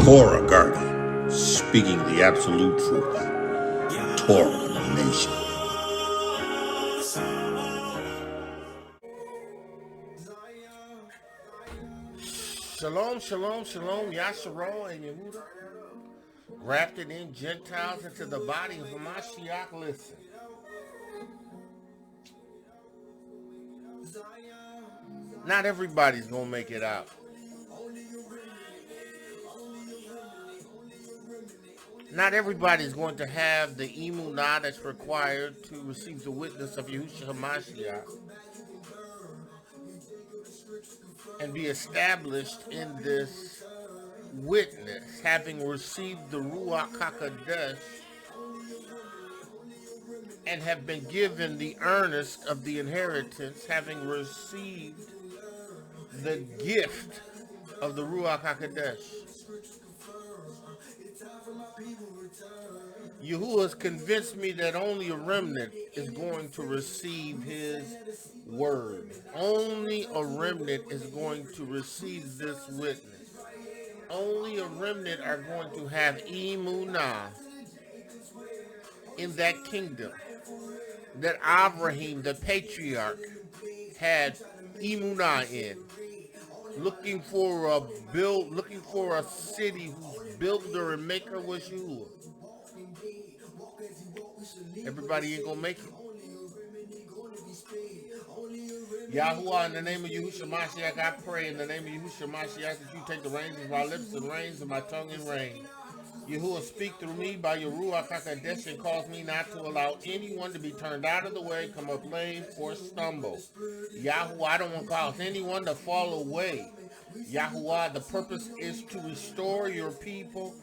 Torah guardian, speaking the absolute truth. Torah nation. Shalom, shalom, shalom, Yashar'el and Emunah, grafted in Gentiles into the body of Mashiach. Listen, not everybody's going to make it out. Not everybody's going to have the Emunah that's required to receive the witness of Yahushua HaMashiach and be established in this witness, having received the Ruach HaKodesh and have been given the earnest of the inheritance, having received the gift of the Ruach HaKodesh. Yahuwah has convinced me that only a remnant is going to receive his word. Only a remnant is going to receive this witness. Only a remnant are going to have Emunah in that kingdom that Avraham, the patriarch, had Emunah in. Looking for a city whose builder and maker was Yahuwah. Everybody ain't gonna make it. Yahuwah, in the name of Yahushua Mashiach, I pray in the name of Yahushua Mashiach that you take the reins of my lips and reins of my tongue and reign. Yahuwah, speak through me by your Ruach HaKodesh and cause me not to allow anyone to be turned out of the way, come up lame, or stumble. Yahuwah, I don't want to cause anyone to fall away. Yahuwah, the purpose is to restore your people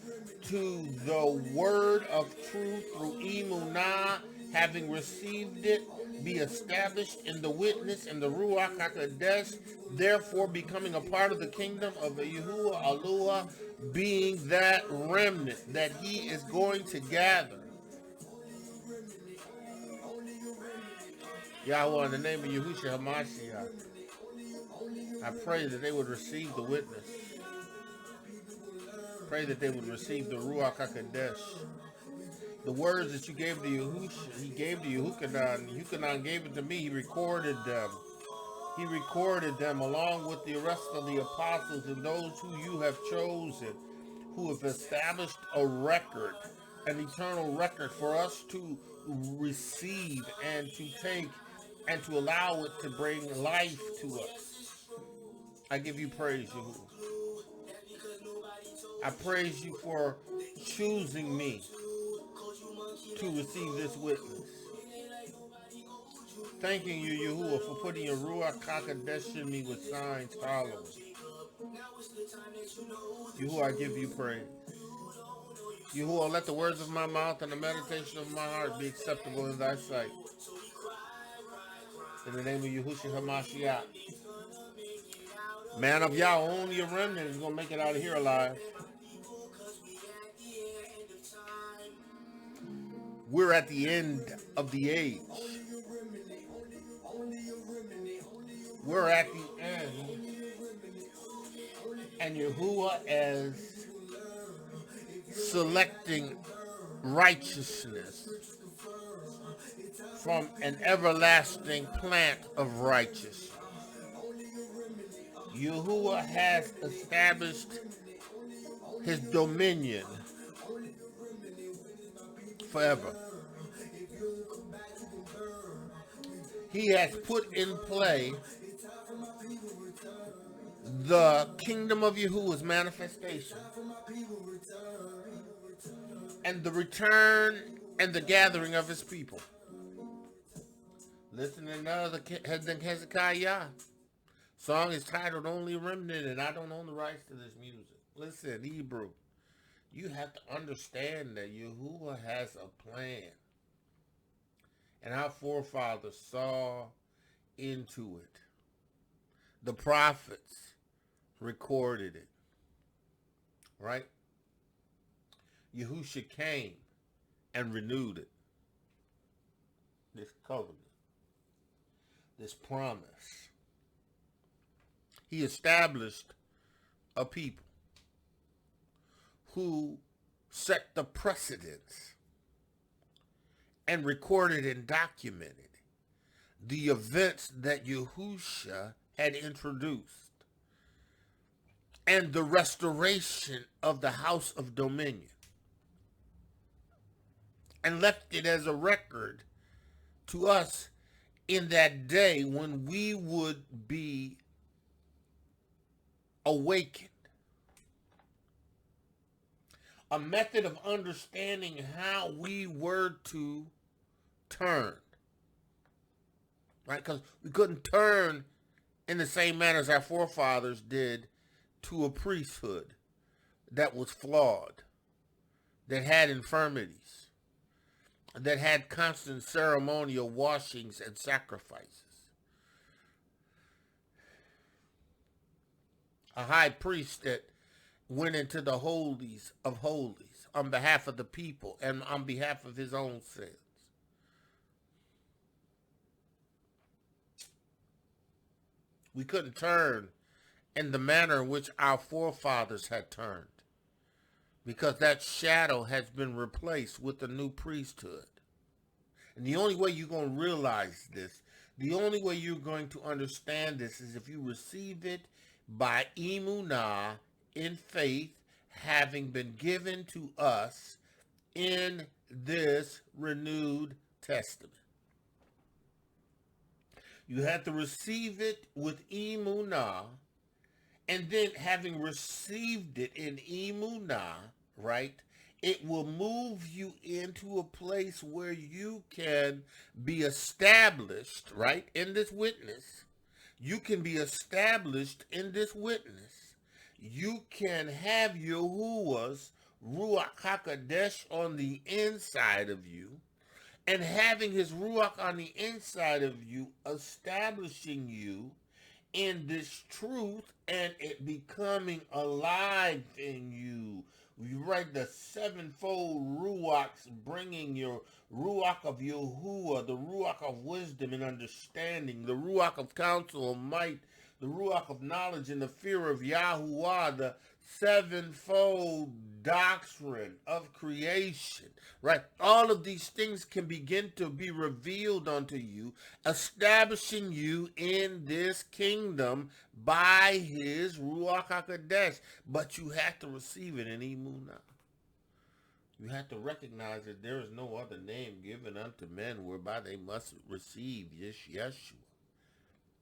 to the word of truth through Emunah, having received it, be established in the witness and the Ruach HaKodesh, therefore becoming a part of the kingdom of the Yahuwah Aloha, being that remnant that he is going to gather. Yahweh, in the name of Yahushua HaMashiach, I pray that they would receive the witness. Pray that they would receive the Ruach HaKodesh. The words that you gave to Yahushua, he gave to Yehukanan. Yehukanan gave it to me. He recorded them. He recorded them along with the rest of the apostles and those who you have chosen, who have established a record, an eternal record for us to receive and to take and to allow it to bring life to us. I give you praise, Yahuwah. I praise you for choosing me to receive this witness. Thanking you, Yahuwah, for putting your Ruach HaKodesh in me with signs following. Yahuwah, I give you praise. Yahuwah, let the words of my mouth and the meditation of my heart be acceptable in thy sight. In the name of Yahushua HaMashiach. Man of Yah, only a remnant is going to make it out of here alive. We're at the end of the age. We're at the end. And Yahuwah is selecting righteousness from an everlasting plant of righteousness. Yahuwah has established his dominion forever. He has put in play the kingdom of Yahuwah's manifestation and the return and the gathering of his people. Listen to another Hezekiah. Song is titled Only a Remnant, and I don't own the rights to this music. Listen, Hebrew, you have to understand that Yahuwah has a plan. And our forefathers saw into it. The prophets recorded it. Right? Yahushua came and renewed it. This covenant. This promise. He established a people who set the precedence and recorded and documented the events that Yahusha had introduced and the restoration of the house of dominion, and left it as a record to us in that day when we would be awakened. A method of understanding how we were to turn. Right? Because we couldn't turn in the same manner as our forefathers did to a priesthood that was flawed, that had infirmities, that had constant ceremonial washings and sacrifices. A high priest that went into the holies of holies on behalf of the people and on behalf of his own sins. We couldn't turn in the manner in which our forefathers had turned, because that shadow has been replaced with the new priesthood. And the only way you're going to realize this, the only way you're going to understand this, is if you receive it by Emunah, in faith, having been given to us in this renewed testament. You have to receive it with Emunah, and then having received it in Emunah, right, it will move you into a place where you can be established, right, in this witness. You can be established in this witness. You can have Yahuwah's Ruach HaKodesh on the inside of you, and having his Ruach on the inside of you, establishing you in this truth, and it becoming alive in you. You write the sevenfold Ruachs, bringing your Ruach of Yahuwah, the Ruach of wisdom and understanding, the Ruach of counsel and might, the Ruach of knowledge and the fear of Yahuwah, the sevenfold doctrine of creation, right? All of these things can begin to be revealed unto you, establishing you in this kingdom by his Ruach HaKodesh. But you have to receive it in Emunah. You have to recognize that there is no other name given unto men whereby they must receive Yeshua,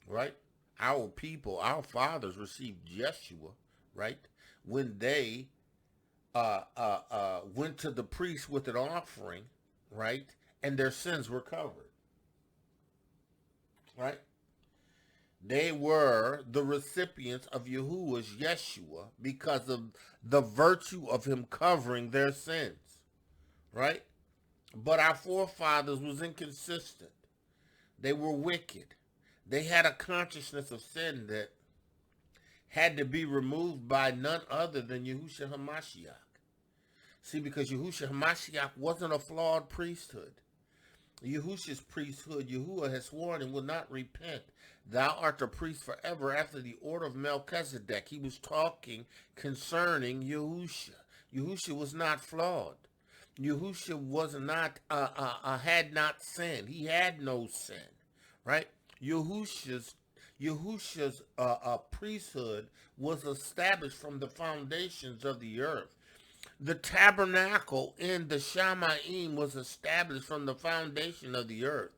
right? Our people, our fathers received Yeshua, right, when they went to the priest with an offering, right, and their sins were covered, right? They were the recipients of Yahuwah's Yeshua because of the virtue of him covering their sins, right? But our forefathers was inconsistent. They were wicked. They had a consciousness of sin that had to be removed by none other than Yahushua HaMashiach. See, because Yahushua HaMashiach wasn't a flawed priesthood. Yahushua's priesthood, Yahuwah has sworn and will not repent. Thou art a priest forever after the order of Melchizedek. He was talking concerning Yahushua. Yahushua was not flawed. Yahushua was not, had not sinned. He had no sin, right? Yahushua's priesthood was established from the foundations of the earth. The tabernacle in the Shamayim was established from the foundation of the earth.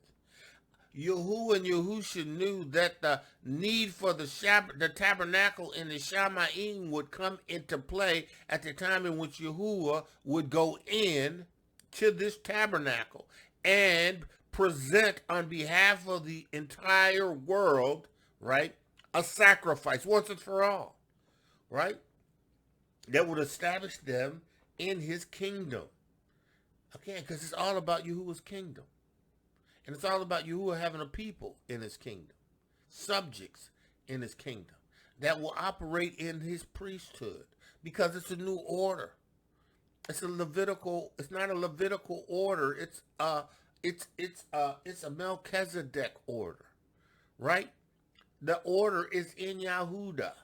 Yahuwah and Yahushua knew that the need for the tabernacle in the Shamayim would come into play at the time in which Yahuwah would go in to this tabernacle and present on behalf of the entire world, right, a sacrifice once and for all, right, that would establish them in his kingdom. Again, because it's all about Yahuwah's kingdom. And it's all about Yahuwah having a people in his kingdom, subjects in his kingdom, that will operate in his priesthood, because it's a new order. It's a Levitical, it's not a Levitical order, it's a Melchizedek order, right? The order is in Yahudah.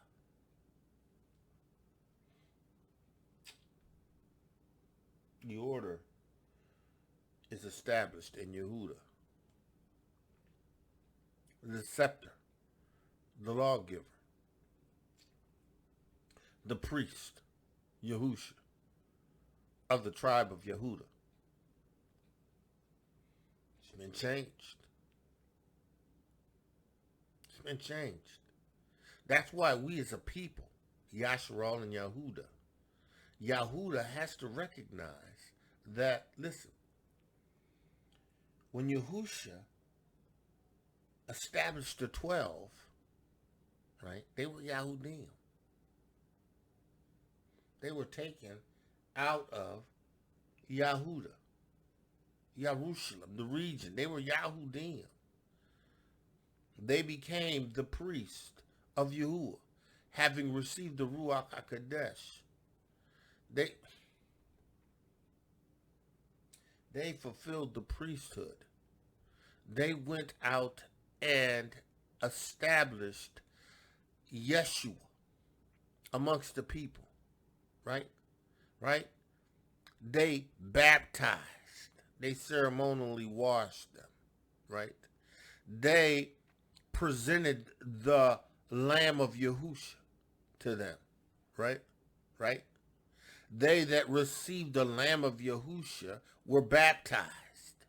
The order is established in Yehuda. The scepter, the lawgiver, the priest, Yahusha, of the tribe of Yehuda. It's been changed. It's been changed. That's why we as a people, Yashar'el and Yahuda has to recognize that, listen, when Yahusha established the 12, right, they were Yahudim. They were taken out of Yehuda, Jerusalem, the region. They were Yahudim. They became the priest of Yahuwah, having received the Ruach HaKodesh. They fulfilled the priesthood. They went out and established Yeshua amongst the people, right? Right? They baptized. They ceremonially washed them, right? They presented the Lamb of Yahusha to them, right? Right? They that received the Lamb of Yahusha were baptized,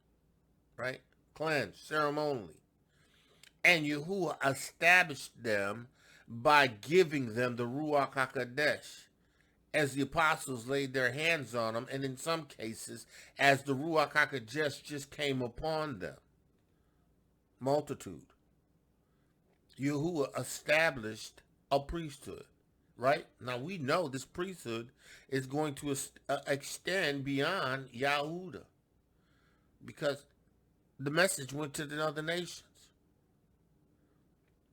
right? Cleansed ceremonially. And Yahuwah established them by giving them the Ruach HaKodesh, as the apostles laid their hands on them, and in some cases, as the Ruach HaKodesh just came upon them. Multitude. Yahuwah established a priesthood, right? Now we know this priesthood is going to extend beyond Yahuda, because the message went to the other nations.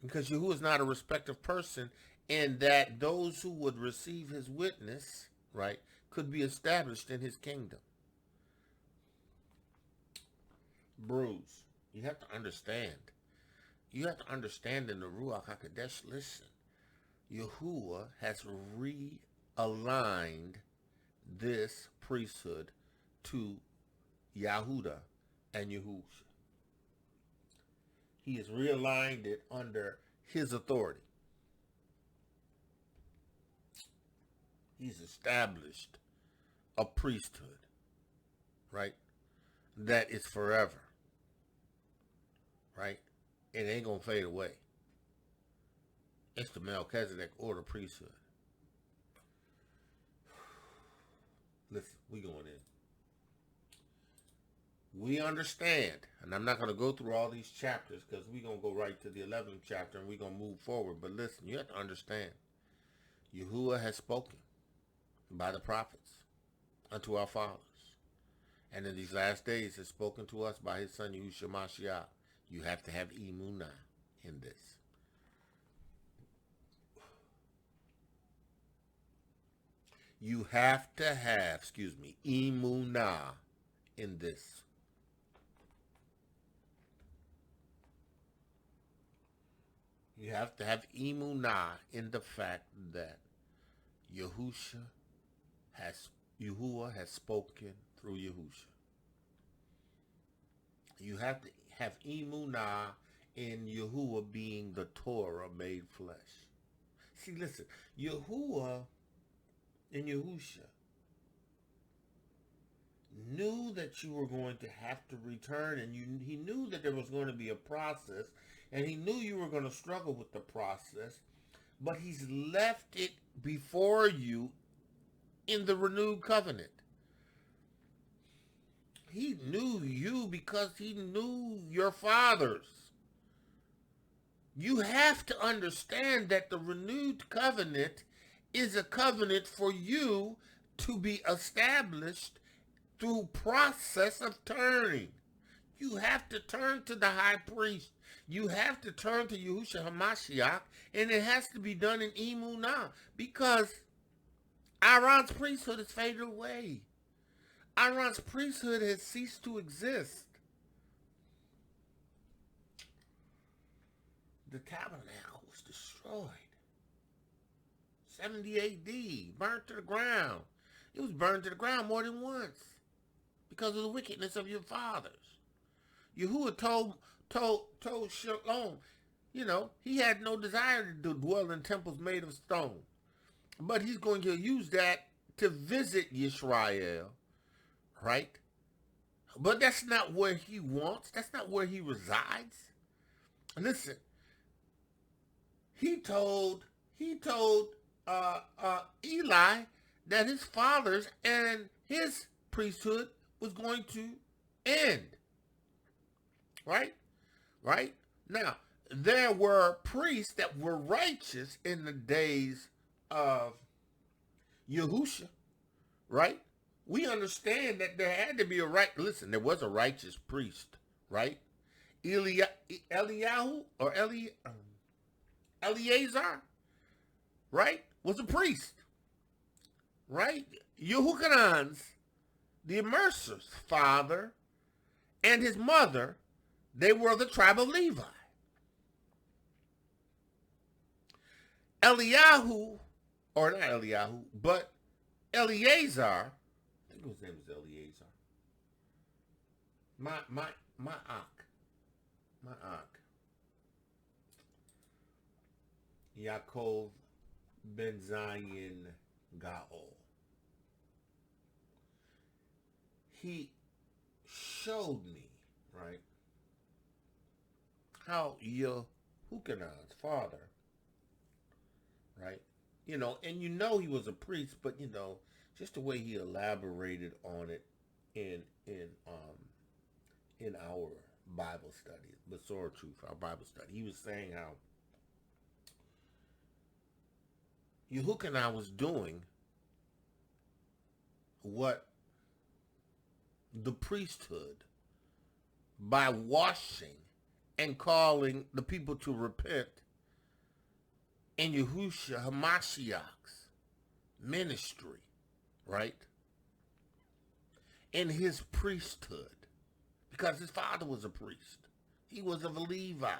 Because Yahuwah is not a respective person, in that those who would receive his witness, right, could be established in his kingdom. Bruce, you have to understand. You have to understand in the Ruach HaKodesh, listen, Yahuwah has realigned this priesthood to Yahuda and Yahusha. He has realigned it under his authority. He's established a priesthood, right, that is forever, right? It ain't going to fade away. It's the Melchizedek order priesthood. Listen, we going in. We understand, and I'm not going to go through all these chapters because we're going to go right to the 11th chapter and we're going to move forward. But listen, you have to understand, Yahuwah has spoken by the prophets unto our fathers. And in these last days has spoken to us by his son, Yahushua Mashiach. You have to have Emunah in this. You have to have, Emunah in this. You have to have Emunah in the fact that Yahuwah has spoken through Yahusha. You have to have Emunah in Yahuwah being the Torah made flesh. See, listen, Yahuwah and Yahusha knew that you were going to have to return, and he knew that there was going to be a process, and he knew you were going to struggle with the process, but he's left it before you in the renewed covenant. He knew you because he knew your fathers. You have to understand that the renewed covenant is a covenant for you to be established through process of turning. You have to turn to the high priest. You have to turn to Yahushua HaMashiach, and it has to be done in Emunah, because Aaron's priesthood has faded away. Aaron's priesthood has ceased to exist. The tabernacle was destroyed. 70 AD, burnt to the ground. It was burned to the ground more than once. because of the wickedness of your fathers. Yahuwah told Shalom, he had no desire to dwell in temples made of stone. But he's going to use that to visit Yisrael, right? But that's not where he wants. That's not where he resides. Listen, he told Eli that his fathers and his priesthood was going to end. Right? Right? Now, there were priests that were righteous in the days of Yahusha, right? We understand that there had to be there was a righteous priest, right? Eliyahu or Eleazar, right? Was a priest, right? Yehukanan's, the immerser's father and his mother, they were of the tribe of Levi. Eliyahu, or not Eliyahu, but Eleazar, I think his name is Eleazar. Ma'ak. Yaakov ben Zion Gaol. He showed me, right, how Yehukanan's father, right, and he was a priest, but just the way he elaborated on it in our Bible study, the Sword of Truth, our Bible study, he was saying how Yehukanan was doing what the priesthood, by washing and calling the people to repent in Yahushua HaMashiach's ministry, right? In his priesthood, because his father was a priest. He was of a Levi.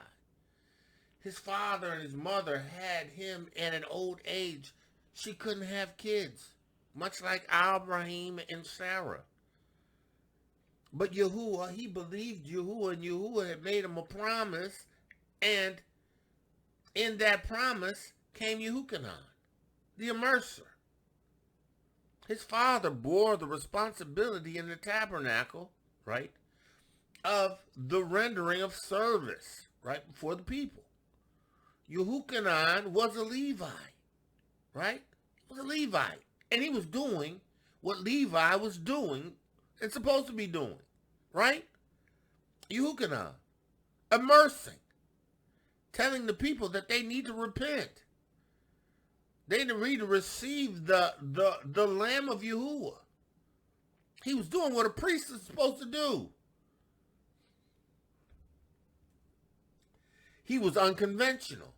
His father and his mother had him at an old age. She couldn't have kids, much like Avraham and Sarah. But Yahuwah, he believed Yahuwah, and Yahuwah had made him a promise, and in that promise came Yehukanan, the immerser. His father bore the responsibility in the tabernacle, right, of the rendering of service, right, before the people. Yehukanan was a Levite, right? He was a Levite, and he was doing what Levi was doing and supposed to be doing, right? Yehukanan, immersing, telling the people that they need to repent. They need to receive the Lamb of Yahuwah. He was doing what a priest is supposed to do. He was unconventional,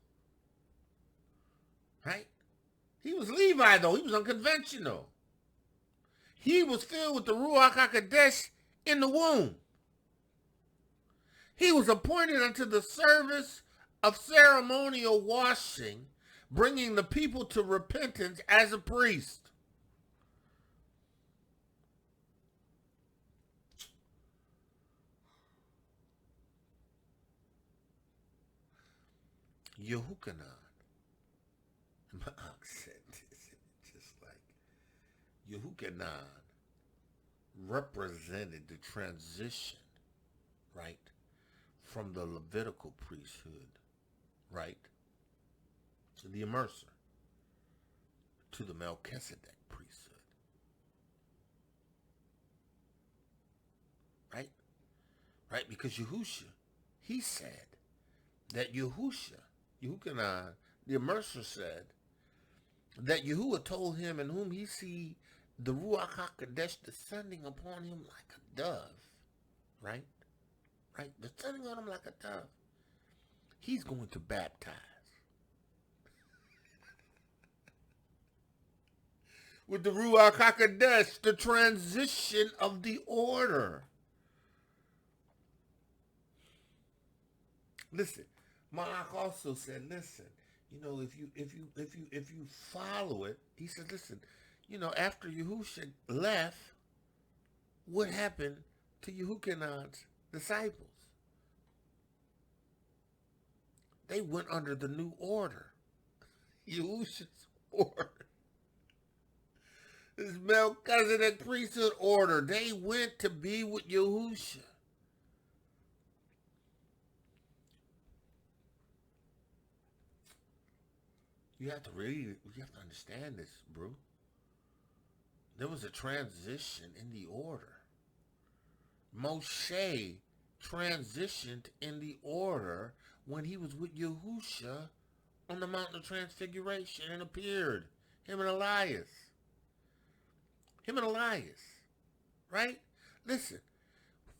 right? He was Levi, though. He was unconventional. He was filled with the Ruach HaKodesh in the womb. He was appointed unto the service of ceremonial washing, bringing the people to repentance as a priest. Yehukanan, Ma'ak said this, just like Yehukanan represented the transition, right, from the Levitical priesthood, right, to the immerser, to the Melchizedek priesthood, right, because Yahusha, he said that Yehukanan, the immerser, said that Yahuwah told him, in whom he see the Ruach HaKodesh descending upon him like a dove, right, descending on him like a dove. He's going to baptize with the Ruach HaKodesh, the transition of the order. Listen, Ma'ak also said, listen, if you follow it, he said, listen, after Yahusha left, what happened to Yehukhanan's disciples. They went under the new order. Yahusha's order. This Melchizedek priesthood order. They went to be with Yahusha. You have to understand this, bro. There was a transition in the order. Moshe transitioned in the order when he was with Yahusha on the Mountain of Transfiguration and appeared. Him and Elias. Right? Listen,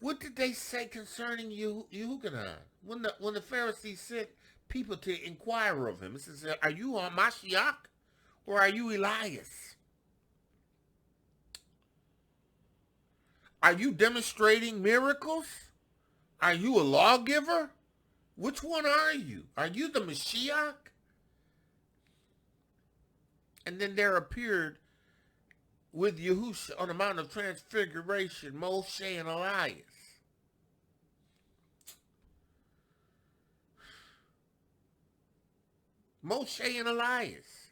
what did they say concerning Yehukanan? When the Pharisees sent people to inquire of him, it says, are you on Mashiach or are you Elias? Are you demonstrating miracles? Are you a lawgiver? Which one are you? Are you the Mashiach? And then there appeared with Yahusha on the Mount of Transfiguration, Moshe and Elias. Moshe and Elias.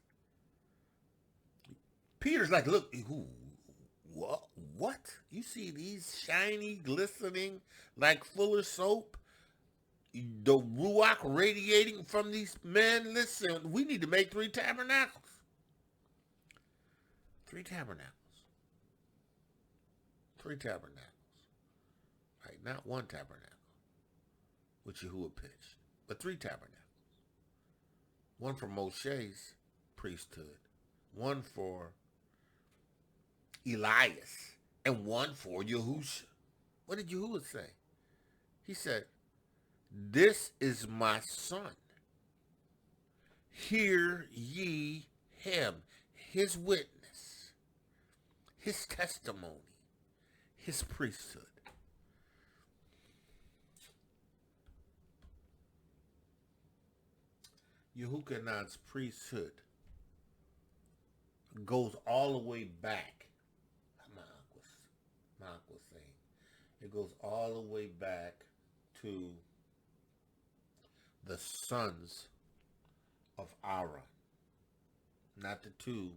Peter's like, look, what? You see these shiny, glistening, like Fuller soap? The Ruach radiating from these men? Listen, we need to make 3 tabernacles. 3 tabernacles. 3 tabernacles. Right, not 1 tabernacle, which Yahuwah pitched, but 3 tabernacles. 1 for Moshe's priesthood, 1 for Elias, and 1 for Yahusha. What did Yahuwah say? He said, this is my son. Hear ye him, his witness, his testimony, his priesthood. Yehukhanan's priesthood goes all the way back. Mark was saying it goes all the way back to the sons of Aaron, not the 2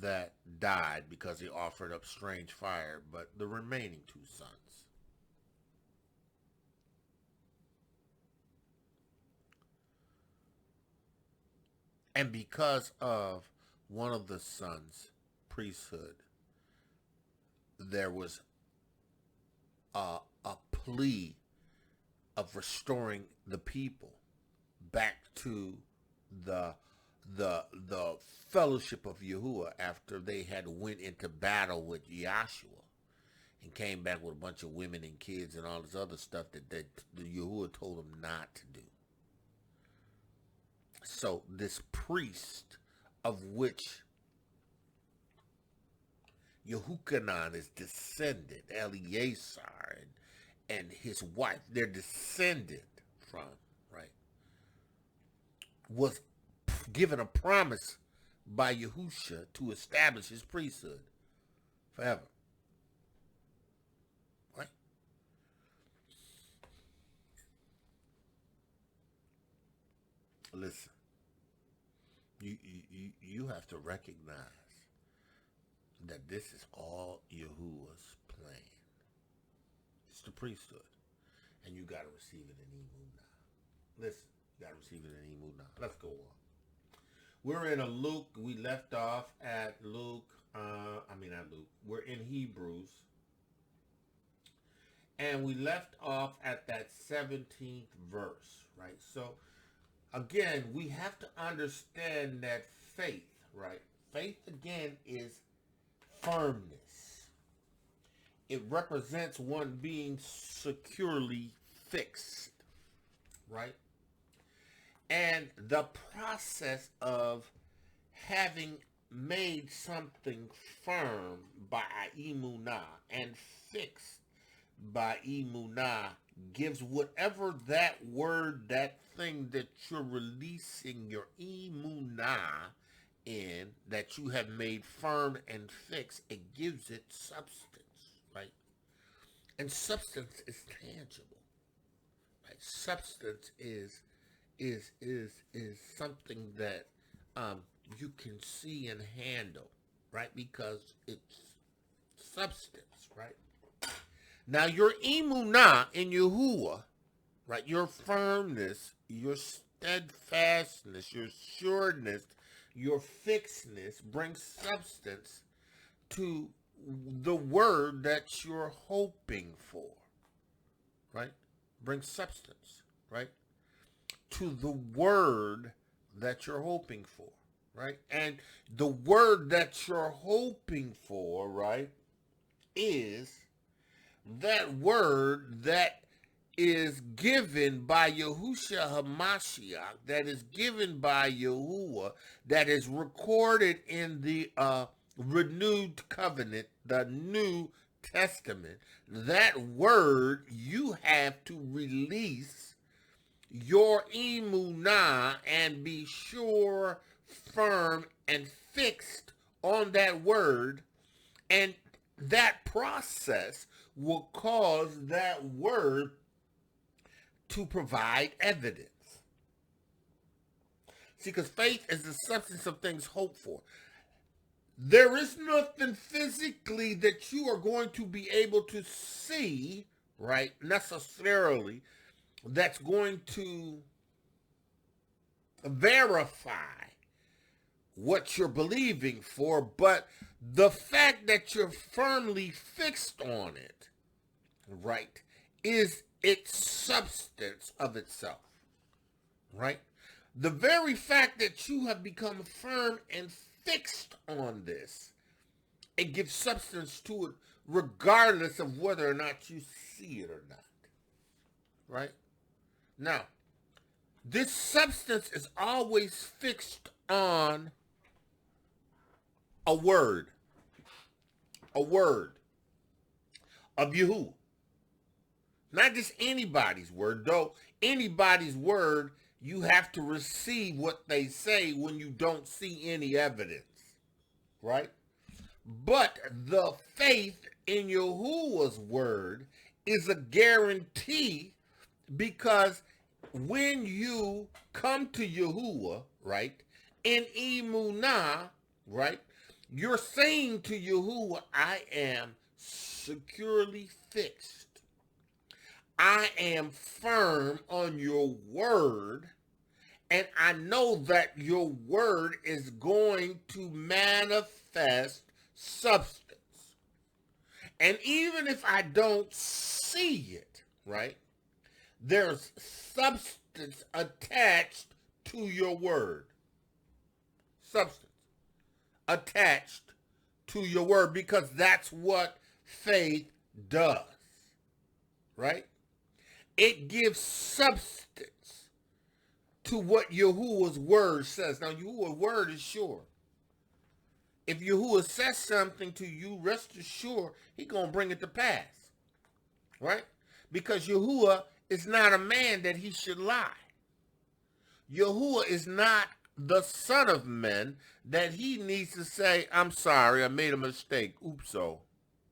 that died because they offered up strange fire, but the remaining 2 sons. And because of one of the sons' priesthood, there was a plea of restoring the people back to the fellowship of Yahuwah after they had went into battle with Yahshua and came back with a bunch of women and kids and all this other stuff that the Yahuwah told them not to do. So this priest of which Yehukhanan is descended, Eleazar and his wife, they're descended from, right, was given a promise by Yahusha to establish his priesthood forever. Right? Listen, you have to recognize that this is all Yahuwah's plan. It's the priesthood. And you got to receive it in Emunah. Listen, you got to receive it in Emunah. Let's go on. We're in a Luke. We left off at Luke. We're in Hebrews. And we left off at that 17th verse, right? So, again, we have to understand that faith, right? Faith, again, is firmness. It represents one being securely fixed, right? And the process of having made something firm by Emunah and fixed by Emunah gives whatever that word, that thing that you're releasing your Emunah in, that you have made firm and fixed, it gives it substance, right? And substance is tangible, right? Substance is something that you can see and handle, right? Because it's substance, right? Now your Emunah in Yahuwah, right? Your firmness, your steadfastness, your sureness, your fixedness brings substance to the word that you're hoping for, right? Brings substance, right? To the word that you're hoping for, right? And the word that you're hoping for, right, is that word that is given by Yahushua HaMashiach, that is given by Yahuwah, that is recorded in the renewed covenant, the New Testament. That word you have to release your Emunah and be sure, firm, and fixed on that word, and that process will cause that word to provide evidence. See, because faith is the substance of things hoped for. There is nothing physically that you are going to be able to see, right, necessarily, that's going to verify what you're believing for, but the fact that you're firmly fixed on it, right, is its substance of itself, right? The very fact that you have become firm and fixed on this, it gives substance to it regardless of whether or not you see it or not, right? Now, this substance is always fixed on a word of Yahuwah. Not just anybody's word, though anybody's word, you have to receive what they say when you don't see any evidence, right? But the faith in Yahuwah's word is a guarantee, because when you come to Yahuwah, right, in Emunah, right, you're saying to Yahuwah, I am securely fixed. I am firm on your word, and I know that your word is going to manifest substance. And even if I don't see it, right, there's substance attached to your word. Substance attached to your word, because that's what faith does, right? It gives substance to what Yahuwah's word says. Now, Yahuwah's word is sure. If Yahuwah says something to you, rest assured, he's going to bring it to pass, right? Because Yahuwah is not a man that he should lie. Yahuwah is not the son of man that he needs to say, I'm sorry, I made a mistake. Oopso,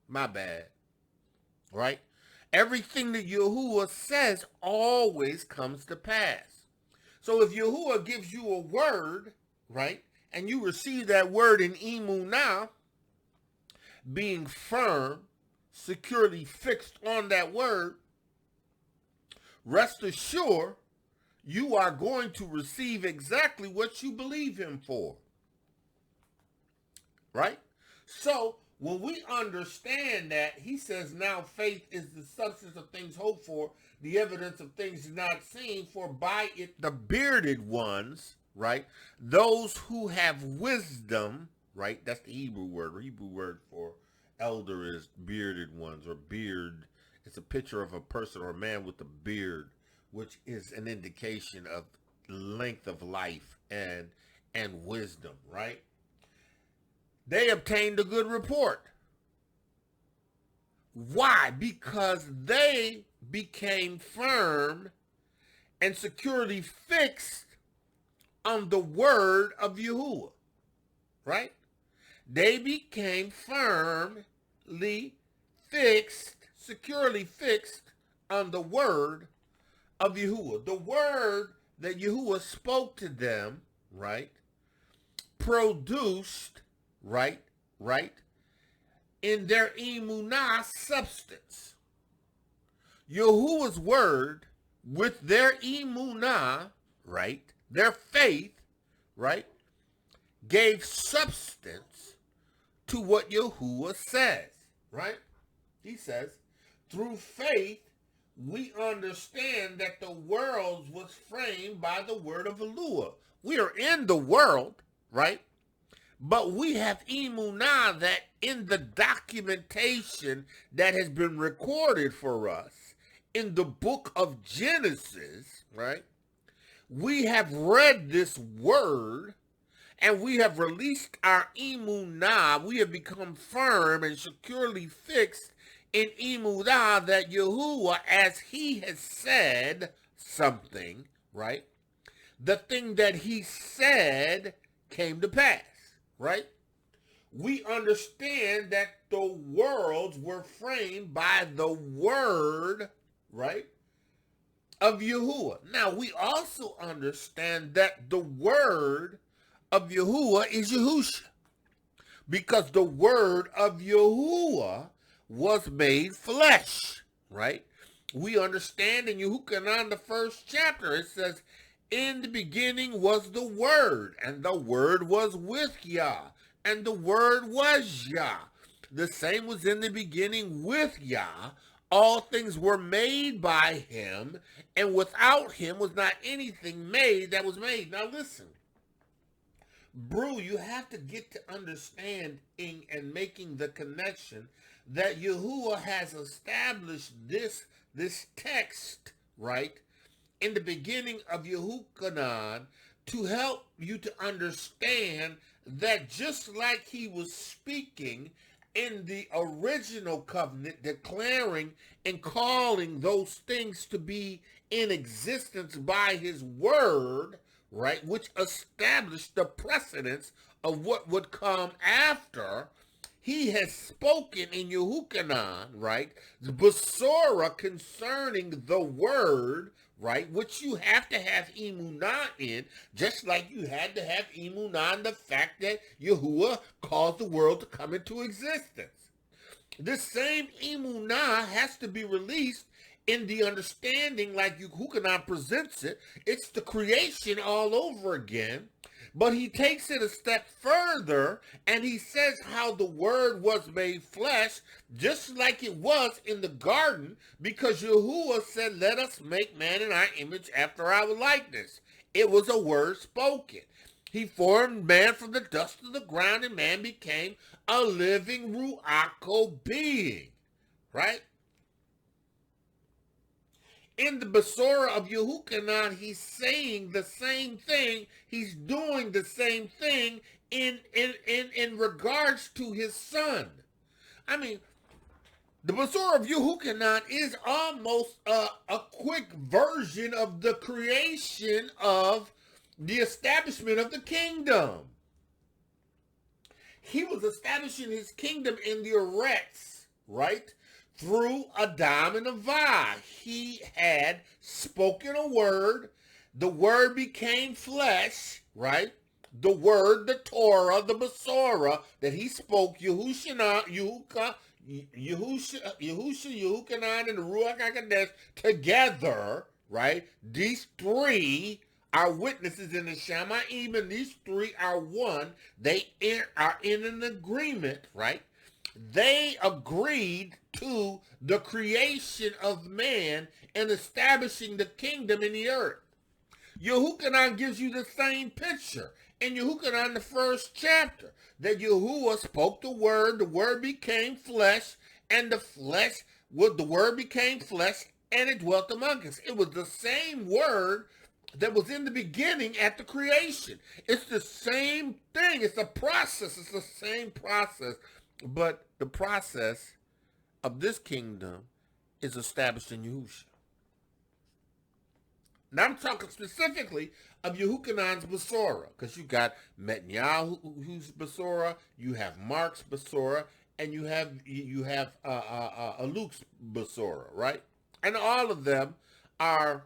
my bad, right? Everything that Yahuwah says always comes to pass. So if Yahuwah gives you a word, right, and you receive that word in Emunah, being firm, securely fixed on that word, rest assured, you are going to receive exactly what you believe him for, right? So when we understand that, he says now faith is the substance of things hoped for, the evidence of things not seen, for by it the bearded ones, right, those who have wisdom, right, that's the Hebrew word for elder is bearded ones, or beard. It's a picture of a person or a man with a beard, which is an indication of length of life and wisdom, right? They obtained a good report. Why? Because they became firm and securely fixed on the word of Yahuwah, right? They became firmly fixed, securely fixed on the word of Yahuwah. The word that Yahuwah spoke to them, right, produced, right, in their Emunah substance. Yahuwah's word with their Emunah, right, their faith, right, gave substance to what Yahuwah says, right? He says, through faith, we understand that the world was framed by the word of Elohiym. We are in the world, right? But we have Emunah that in the documentation that has been recorded for us in the book of Genesis, right? We have read this word and we have released our Emunah. We have become firm and securely fixed in Emunah that Yahuwah, as he has said something, right? The thing that he said came to pass, right? We understand that the worlds were framed by the word, right, of Yahuwah. Now, we also understand that the word of Yahuwah is Yahusha, because the word of Yahuwah was made flesh, right? We understand in Yehukanan, the first chapter, it says, in the beginning was the Word, and the Word was with Yah, and the Word was Yah. The same was in the beginning with Yah. All things were made by him, and without him was not anything made that was made. Now listen, Brew, you have to get to understanding and making the connection that Yahuwah has established this text, right, in the beginning of Yehukanan to help you to understand that just like he was speaking in the original covenant, declaring and calling those things to be in existence by his word, right, which established the precedence of what would come after, he has spoken in Yehukanan, right, the Besorah concerning the word, right, which you have to have Emunah in, just like you had to have Emunah in the fact that Yahuwah caused the world to come into existence. This same Emunah has to be released in the understanding like Yehukanan presents it. It's the creation all over again. But he takes it a step further, and he says how the word was made flesh, just like it was in the garden, because Yahuwah said, let us make man in our image after our likeness. It was a word spoken. He formed man from the dust of the ground, and man became a living ruach being, right? In the Besorah of Yehukanan, he's saying the same thing. He's doing the same thing in regards to his son. I mean, the Besorah of Yehukanan is almost a quick version of the creation of the establishment of the kingdom. He was establishing his kingdom in the Eretz, right? Through Adam and Ava. He had spoken a word. The word became flesh, right? The word, the Torah, the Besorah that he spoke, Yehukanan, and the Ruach HaKodesh together, right? These three are witnesses in the Shamayim, and these three are one. They are in an agreement, right? They agreed to the creation of man and establishing the kingdom in the earth. Yehukanan gives you the same picture in Yehukanan, the first chapter, that Yahuwah spoke the word became flesh, and the word became flesh, and it dwelt among us. It was the same word that was in the beginning at the creation. It's the same thing. It's a process. It's the same process. But the process of this kingdom is established in Yahusha. Now I'm talking specifically of Yehukanan's Besorah, because you got Netanyahu's Besorah, you have Mark's Besorah, and you have a Luke's Basora, right? And all of them are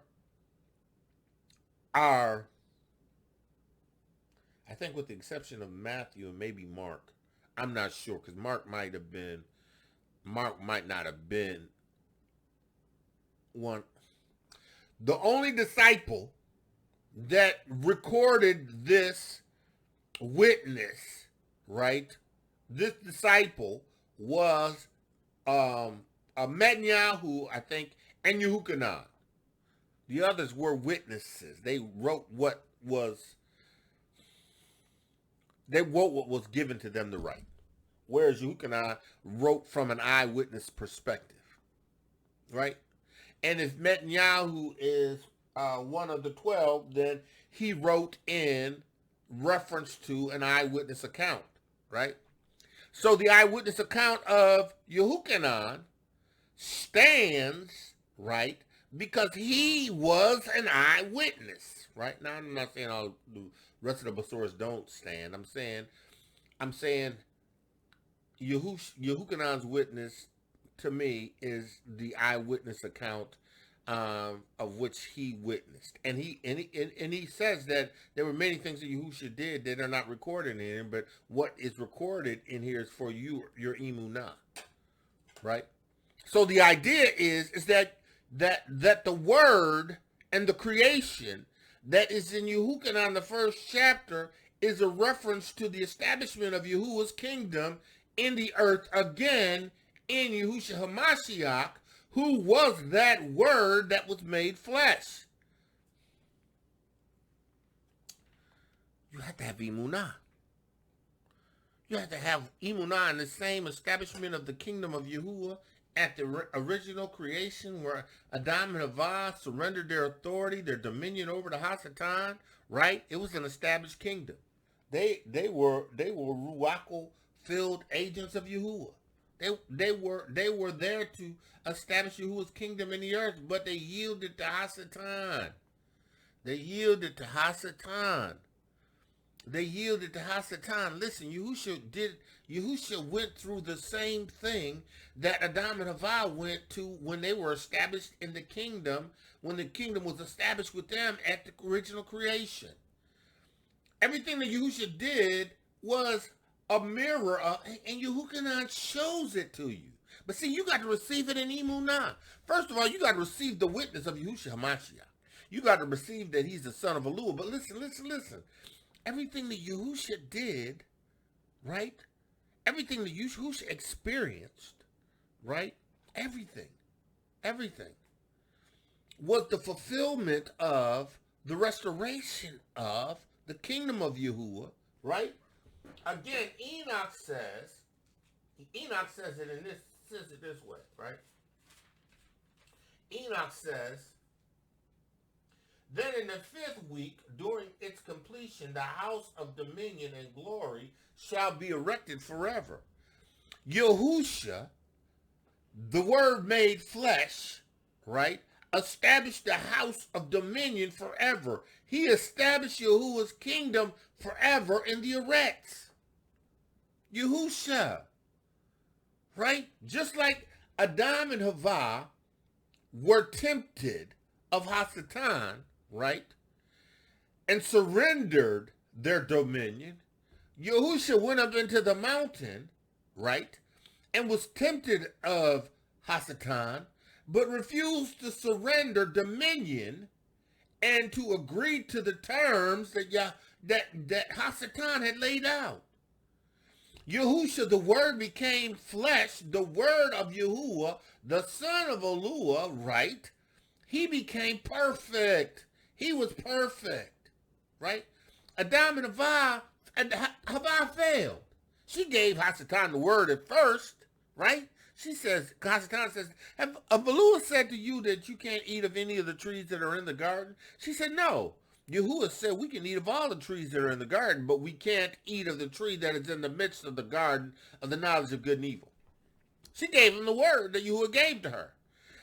I think with the exception of Matthew and maybe Mark, I'm not sure, because Mark might not have been one. The only disciple that recorded this witness, right? This disciple was a Netanyahu, I think, and Yehukanan. The others were witnesses. They wrote what was given to them to write. Whereas Yehukanan wrote from an eyewitness perspective, right? And if Netanyahu is one of the 12, then he wrote in reference to an eyewitness account, right? So the eyewitness account of Yehukanan stands, right, because he was an eyewitness, right? Now, I'm not saying all the rest of the Basoras don't stand. I'm saying Yehukanan's witness, to me, is the eyewitness account of which he witnessed, and he says that there were many things that Yahusha did that are not recorded in here, but what is recorded in here is for you, your Emunah, right? So the idea is that the word and the creation that is in Yehukanan, the first chapter, is a reference to the establishment of Yahuwah's kingdom in the earth again in Yahushua HaMashiach, who was that word that was made flesh. You have to have Emunah. You have to have Emunah in the same establishment of the kingdom of Yahuwah at the original creation, where Adam and Havah surrendered their authority, their dominion over the Hasatan, right? It was an established kingdom. They were Ruachal-filled agents of Yahuwah. They were there to establish Yahuwah's kingdom in the earth, but they yielded to Hasatan. They yielded to Hasatan. Listen, Yahushua went through the same thing that Adam and Havah went to when they were established in the kingdom, when the kingdom was established with them at the original creation. Everything that Yahushua did was a mirror of, and Yehukanan shows it to you. But see, you got to receive it in Emunah. First of all, you got to receive the witness of Yahushua HaMashiach. You got to receive that he's the son of Eluah. But listen. Everything that Yahushua did, right? Everything that Yahushua experienced, right? Everything was the fulfillment of the restoration of the kingdom of Yahuwah, right? Again, Enoch says it this way, right? Enoch says, then in the 5th week, during its completion, the house of dominion and glory shall be erected forever. Yahushua, the word made flesh, right, established the house of dominion forever. He established Yahuwah's kingdom forever in the erects. Yahushua, right? Just like Adam and Havah were tempted of Hasatan, right? And surrendered their dominion. Yahushua went up into the mountain, right? And was tempted of Hasatan, but refused to surrender dominion and to agree to the terms that Hasatan had laid out. Yahushua, the word became flesh, the word of Yahuwah, the son of Eluah, right? He became perfect. He was perfect, right? Adam and Havah failed. She gave Hasatan the word at first, right? She says, Hasatan says, have Eluah said to you that you can't eat of any of the trees that are in the garden? She said, no. Yahuwah said we can eat of all the trees that are in the garden, but we can't eat of the tree that is in the midst of the garden of the knowledge of good and evil. She gave him the word that Yahuwah gave to her.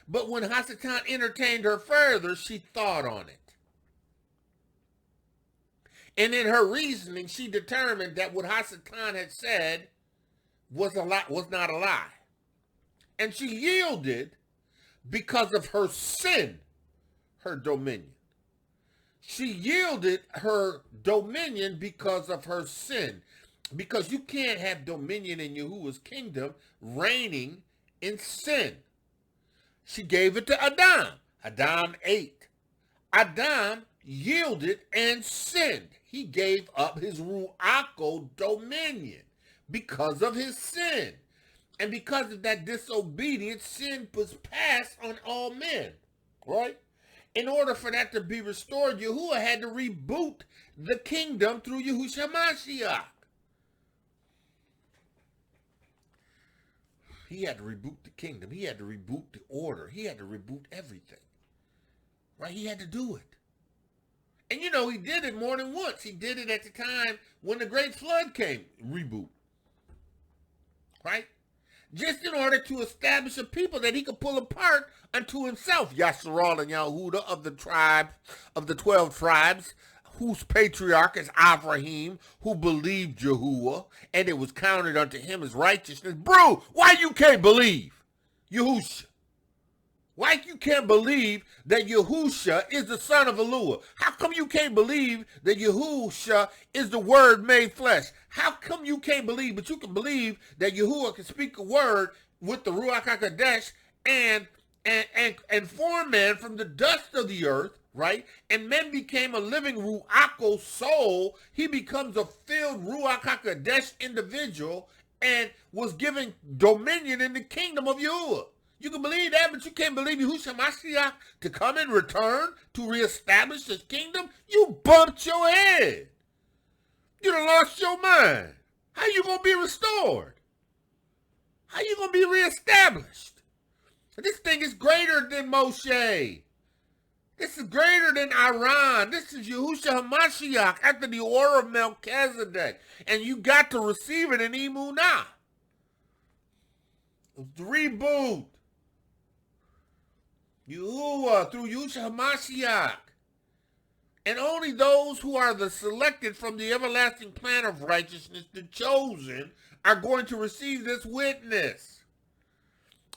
But when Hasatan entertained her further, she thought on it. And in her reasoning, she determined that what Hasatan had said was not a lie. And she yielded because of her sin, her dominion. She yielded her dominion because of her sin. Because you can't have dominion in Yahuwah's kingdom reigning in sin. She gave it to Adam. Adam ate. Adam yielded and sinned. He gave up his ru'ako dominion because of his sin. And because of that disobedience, sin was passed on all men, right? In order for that to be restored, Yahuwah had to reboot the kingdom through Yahushua Mashiach. He had to reboot the kingdom. He had to reboot the order. He had to reboot everything, right? He had to do it. And you know, he did it more than once. He did it at the time when the great flood came, reboot, right? Just in order to establish a people that he could pull apart unto himself. Yashar'el and Yehuda of the tribe, of the 12 tribes, whose patriarch is Avraham, who believed Yahuwah, and it was counted unto him as righteousness. Bro, why you can't believe Yahusha? Why you can't believe that Yahusha is the son of Eluah? How come you can't believe that Yahusha is the word made flesh? How come you can't believe, but you can believe that Yahuwah can speak a word with the Ruach HaKodesh and form man from the dust of the earth, right? And man became a living Ruach soul. He becomes a filled Ruach HaKodesh individual and was given dominion in the kingdom of Yahuwah. You can believe that, but you can't believe Yahushua Mashiach to come and return to reestablish his kingdom? You bumped your head. You done lost your mind. How you going to be restored? How you going to be reestablished? This thing is greater than Moshe. This is greater than Iran. This is Yahushua Mashiach after the order of Melchizedek. And you got to receive it in Emunah. The reboot. Yahuwah through Yahushua Mashiach. And only those who are the selected from the everlasting plan of righteousness, the chosen, are going to receive this witness.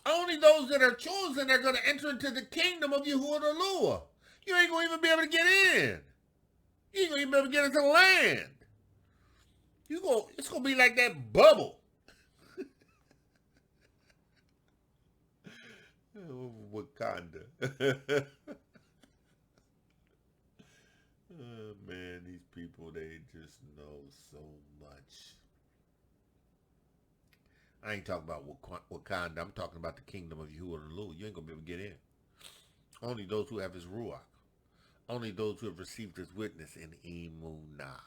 Only those that are chosen are going to enter into the kingdom of Yahuwah the Lua. You ain't going to even be able to get in. You ain't going to even be able to get into the land. It's going to be like that bubble. Wakanda. Oh, man, these people, they just know so much. I ain't talking about Wakanda. I'm talking about the kingdom of Yahuwah the Lord. You ain't going to be able to get in. Only those who have his Ruach. Only those who have received his witness in Emunah.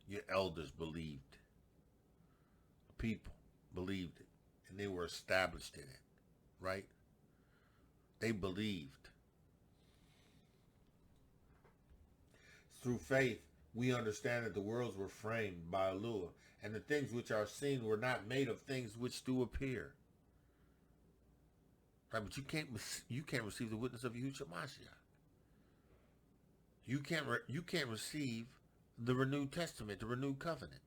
Your elders believed. People believed it. And they were established in it. Right? They believed. Through faith, we understand that the worlds were framed by Eluah, and the things which are seen were not made of things which do appear. Right? But you can't receive the witness of Yahushua Mashiach. You can't receive the renewed testament, the renewed covenant.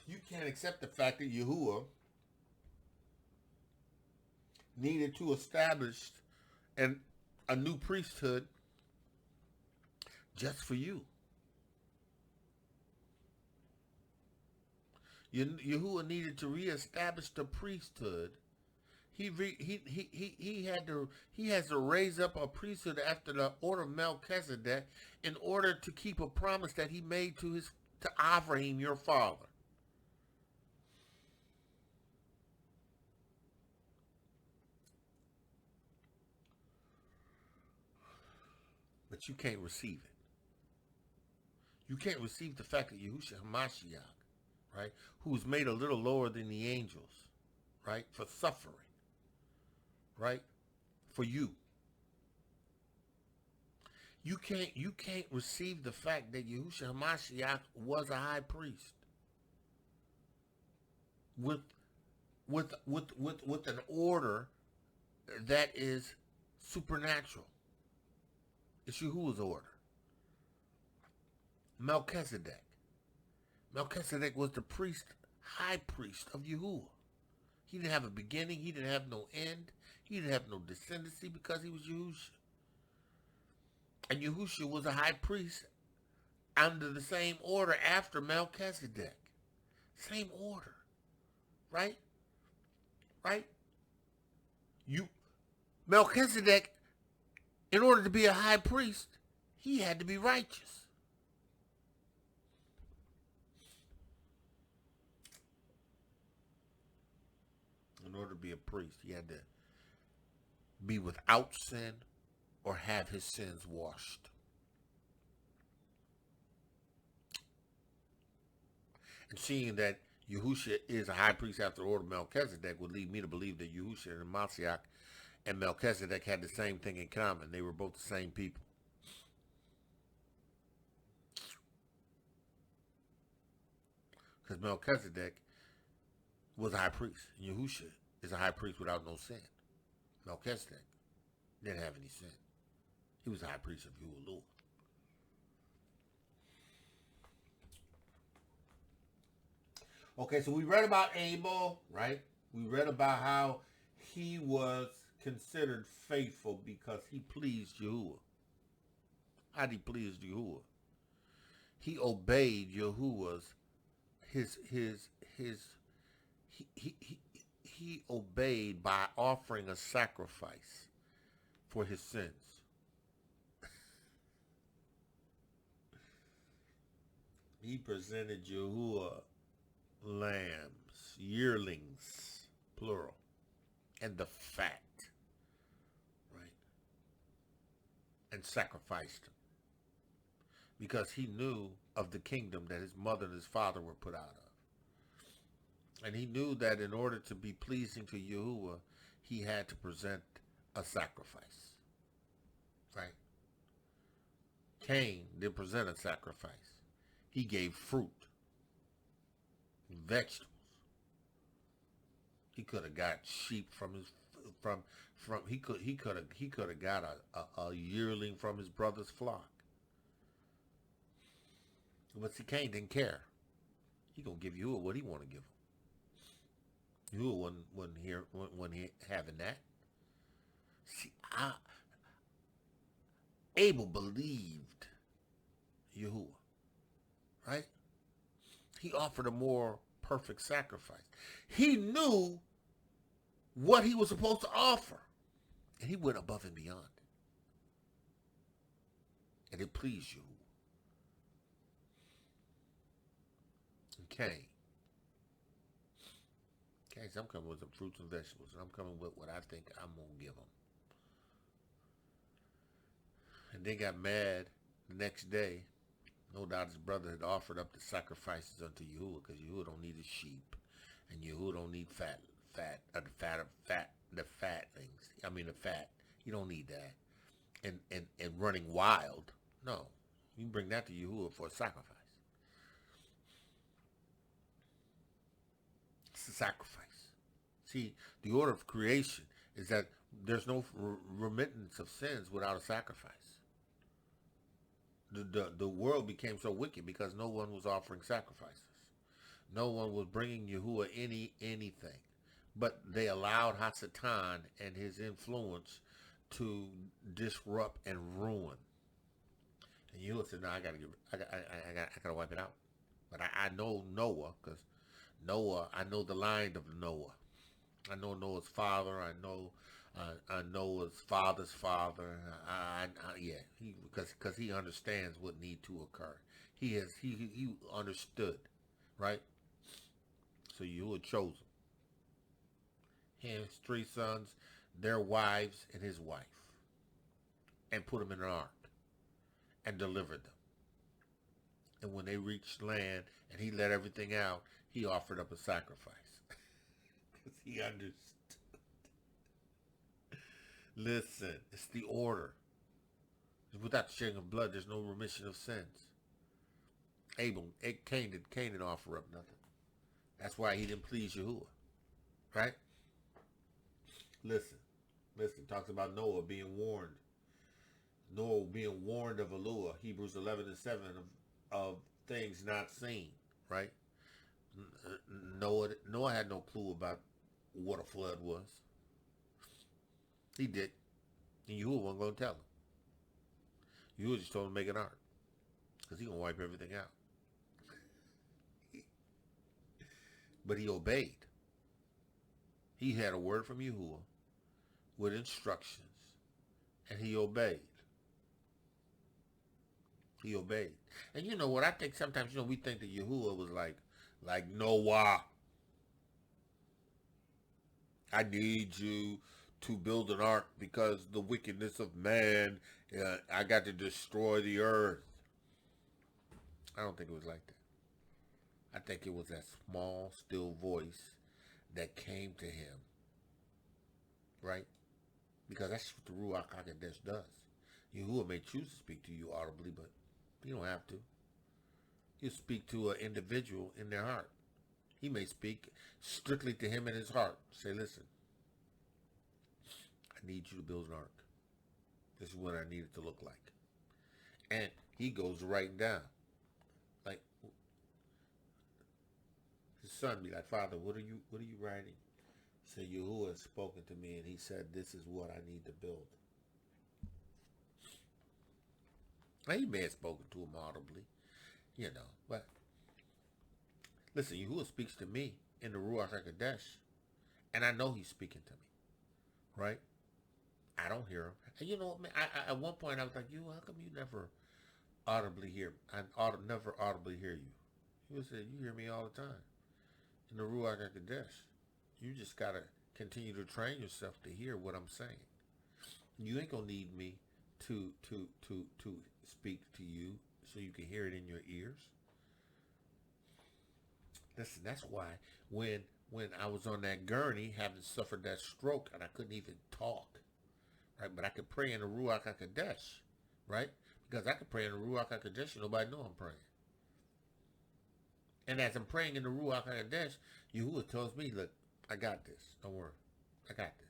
You can't accept the fact that Yahuwah needed to establish a new priesthood just for you. Yahuwah needed to reestablish the priesthood. He has to raise up a priesthood after the order of Melchizedek in order to keep a promise that he made to Avraham, your father. But you can't receive it. You can't receive the fact that Yahushua Hamashiach, right, who was made a little lower than the angels, right, for suffering, right, for you. You can't receive the fact that Yahushua Hamashiach was a high priest with an order that is supernatural. It's Yahuwah's order. Melchizedek. Melchizedek was the priest, high priest of Yahuwah. He didn't have a beginning. He didn't have no end. He didn't have no descendancy because he was Yahusha. And Yahusha was a high priest under the same order after Melchizedek. Same order. Right? Right? Melchizedek, in order to be a high priest, he had to be righteous. In order to be a priest, he had to be without sin or have his sins washed. And seeing that Yahusha is a high priest after the order of Melchizedek would lead me to believe that Yahusha and Mashiach and Melchizedek had the same thing in common. They were both the same people. Because Melchizedek was a high priest. Yahusha is a high priest without no sin. Melchizedek didn't have any sin. He was a high priest of Yahuwah. Okay, so we read about Abel, right? We read about how he was considered faithful because he pleased Yahuwah. How did he please Yahuwah? He obeyed Yahuwah's he obeyed by offering a sacrifice for his sins. He presented Yahuwah lambs, yearlings, plural, and the fat, right? And sacrificed them because he knew of the kingdom that his mother and his father were put out of. And he knew that in order to be pleasing to Yahuwah, he had to present a sacrifice, right? Cain didn't present a sacrifice. He gave fruit, vegetables. He could have got sheep from his he could have got a yearling from his brother's flock. But see, Cain didn't care. He gonna give Yahuwah what he want to give him. Yahuwah wasn't having that. See, Abel believed Yahuwah, right? He offered a more perfect sacrifice. He knew what he was supposed to offer, and he went above and beyond. And it pleased Yahuwah. Okay. Okay, so I'm coming with some fruits and vegetables, and I'm coming with what I think I'm going to give them. And they got mad the next day. No doubt his brother had offered up the sacrifices unto Yahuwah, because Yahuwah don't need his sheep, and Yahuwah don't need the fat. You don't need that. And running wild. No, you bring that to Yahuwah for a sacrifice. It's a sacrifice. See, the order of creation is that there's no remittance of sins without a sacrifice. The world became so wicked because no one was offering sacrifices. No one was bringing Yahuwah anything. But they allowed Hasatan and his influence to disrupt and ruin. And Yahuwah said, "No, I gotta wipe it out." But I know Noah, because I know the line of Noah. I know Noah's father. I know Noah's father's father. Because he understands what need to occur. He understood, right? So you had chosen him, his 3 sons, their wives, and his wife, and put them in an ark and delivered them. And when they reached land and he let everything out, he offered up a sacrifice. Because he understood. Listen, it's the order. Without the shedding of blood, there's no remission of sins. Cain didn't offer up nothing. That's why he didn't please Yahuwah. Right? Listen. Talks about Noah being warned. Noah being warned of Eluah, Hebrews 11:7, of things not seen. right? Noah had no clue about what a flood was. He did. And Yahuwah wasn't going to tell him. Yahuwah just told him to make an ark. Because he going to wipe everything out. But he obeyed. He had a word from Yahuwah with instructions. And he obeyed. He obeyed. And you know what? I think sometimes, we think that Yahuwah was like Noah. I need you to build an ark because the wickedness of man, I got to destroy the earth. I don't think it was like that. I think it was that small, still voice that came to him, right? Because that's what the Ruach HaKodesh does. Yahuwah may choose to speak to you audibly, but you don't have to. He'll speak to an individual in their heart. He may speak strictly to him in his heart. Say, listen, I need you to build an ark. This is what I need it to look like. And he goes writing down. Like, his son be like, Father, what are you writing? Say, Yahuwah has spoken to me, and he said, this is what I need to build. Now, he may have spoken to him audibly, but listen, Yahuwah speaks to me in the Ruach HaKodesh, and I know he's speaking to me, right? I don't hear him. And you know what, man, at one point I was like, how come you never audibly hear? I never audibly hear you. He would say, you hear me all the time in the Ruach HaKodesh. You just got to continue to train yourself to hear what I'm saying. You ain't going to need me to speak to you so you can hear it in your ears. Listen, that's why when I was on that gurney, having suffered that stroke, and I couldn't even talk, right? But I could pray in the Ruach HaKodesh, right? Because I could pray in the Ruach HaKodesh and nobody know I'm praying. And as I'm praying in the Ruach HaKodesh, Yahuwah tells me, look, I got this. Don't worry. I got this.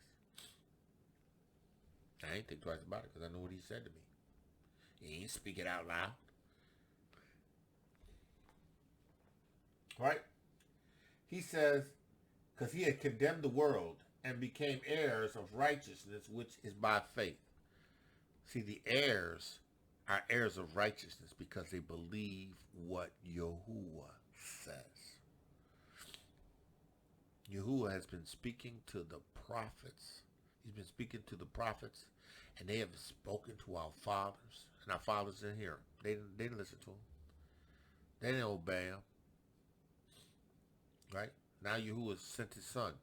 I ain't think twice about it because I know what he said to me. He ain't speak it out loud. Right? He says, because he had condemned the world and became heirs of righteousness, which is by faith. See, the heirs are heirs of righteousness because they believe what Yahuwah says. Yahuwah has been speaking to the prophets. He's been speaking to the prophets, and they have spoken to our fathers, and our fathers didn't hear him. They didn't listen to him. They didn't obey him. Right? Now Yahuwah sent his son.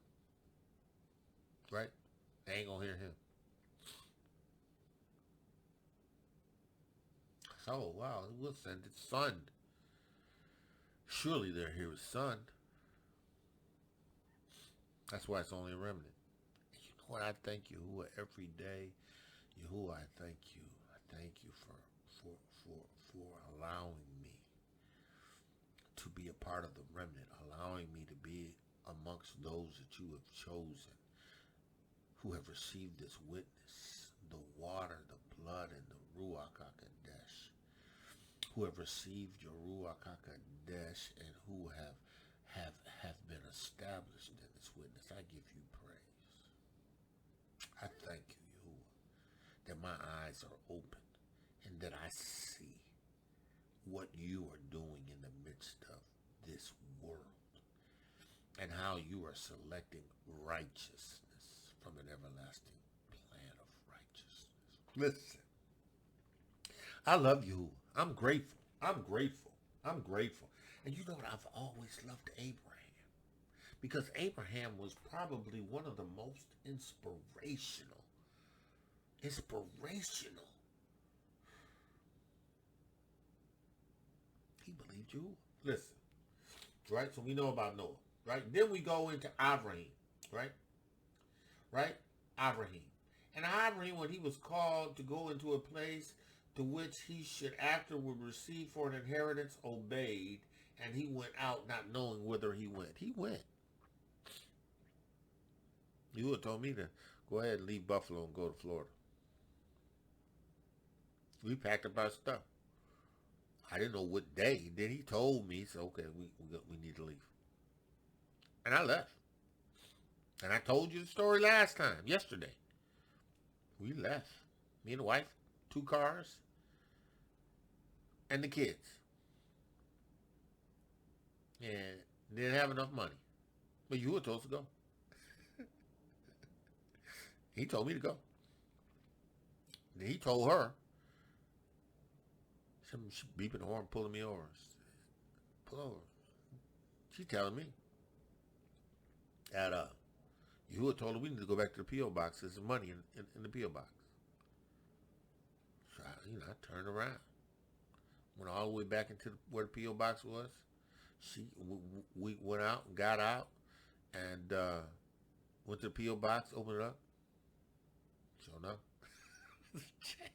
Right? They ain't gonna hear him. Oh, wow, he will send his son. Surely they'll hear his son. That's why it's only a remnant. You know what? I thank Yahuwah every day. Yahuwah, I thank you. I thank you for allowing me to be a part of the remnant, allowing me to be amongst those that you have chosen, who have received this witness, the water, the blood, and the Ruach HaKodesh, who have received your Ruach HaKodesh and who have been established in this witness. I give you praise. I thank you, Yahuwah, that my eyes are open and that I see what you are doing in the midst of this world and how you are selecting righteousness from an everlasting plan of righteousness. Listen, I love you. I'm grateful. I'm grateful. I'm grateful. And you know what? I've always loved Abraham because Abraham was probably one of the most inspirational. He believed you. Listen, right? So we know about Noah, right? Then we go into Avraham, right? Right? Avraham. And Avraham, when he was called to go into a place to which he should afterward receive for an inheritance, obeyed, and he went out not knowing whither he went. He went. You would have told me to go ahead and leave Buffalo and go to Florida. We packed up our stuff. I didn't know what day. Then he told me, so okay, we need to leave. And I left. And I told you the story last time, yesterday. We left. Me and the wife, 2 cars, and the kids. And didn't have enough money. But you were supposed to go. He told me to go. Then he told her, she beeping the horn, pulling me over. Pull over. She telling me that you had told her we need to go back to the P.O. box. There's some money in the P.O. box. So I turned around. Went all the way back into where the P.O. box was. We went out and got out and went to the P.O. box, opened it up. Sure enough. Check.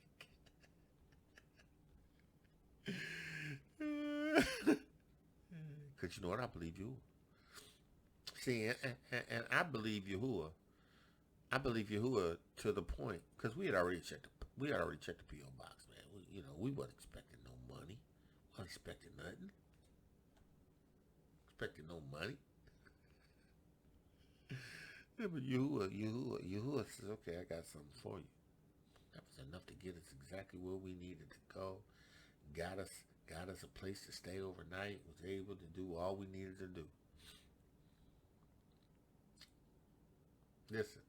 Because you know what? I believe you. See, and I believe Yahuwah. I believe Yahuwah to the point, because we had already checked the P.O. box, man. We wasn't expecting no money. Wasn't expecting nothing. Expecting no money. Yeah, but Yahuwah says, okay, I got something for you. That was enough to get us exactly where we needed to go. Got us a place to stay overnight. Was able to do all we needed to do. Listen,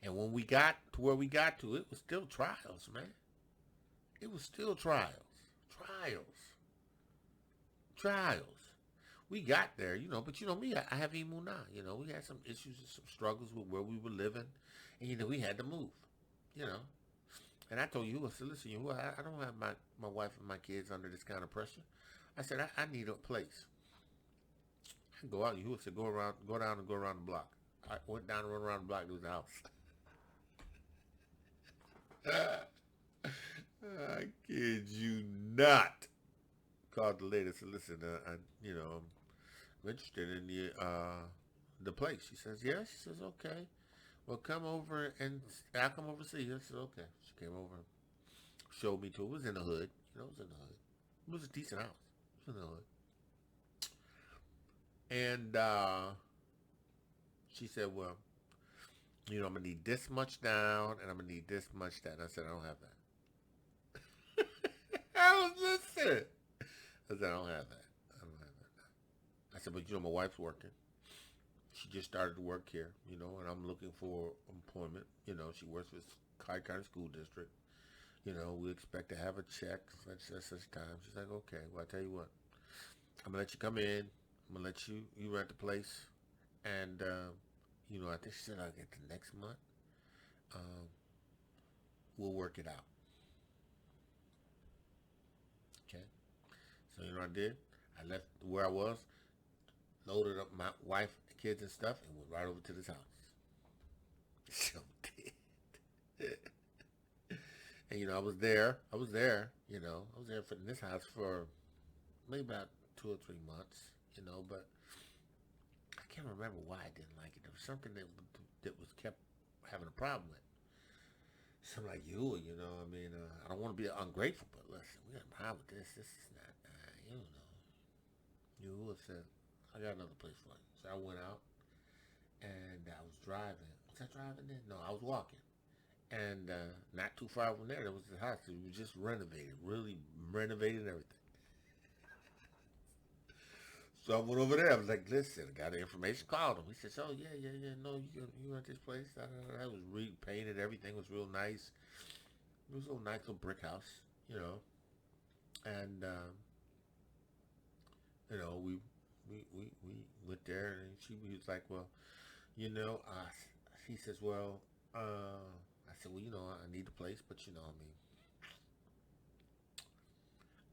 and when we got to where we got to, it was still trials, man. It was still trials. We got there, but me, I have Emunah. We had some issues and some struggles with where we were living, and we had to move, And I told you, I said, listen, I don't have my wife and my kids under this kind of pressure. I said, I need a place. I go out, you said, go down and go around the block. I went down and run around the block to the house. I kid you not. Called the lady and said, listen, I'm interested in the place. She says, yes. She says, okay. Well, come over and I'll come over and see you. I said, okay. She came over, showed me to it. It was in the hood. It was in the hood. It was a decent house. It was in the hood. And she said, well, I'm going to need this much down and I'm going to need this much down. I said, I don't have that. I was listening. I said, I don't have that. I said, but my wife's working. She just started to work here, and I'm looking for employment. She works with Qayin School District. We expect to have a check such time. She's like, okay, well, I tell you what. I'm going to let you come in. I'm going to let you rent the place. And, I think she said I'll get the next month. We'll work it out. Okay. So, I did. I left where I was, loaded up my wife, kids and stuff, and went right over to this house. So did. And I was there. I was there in this house for maybe about 2 or 3 months. But I can't remember why I didn't like it. There was something that was kept having a problem with. So I'm like, I don't want to be ungrateful, but listen, we got a problem with this. This is not, You said, I got another place for you. So I went out, and I was driving. Was I driving then? No, I was walking. And not too far from there was the house. It was just renovated, really renovated everything. So I went over there. I was like, listen, I got the information, called him. He said, oh, yeah, no, you rent this place. I was repainted. Everything was real nice. It was a little nice little brick house, And, we went there, and she was like, well, he says, well, I said, well, I need the place, but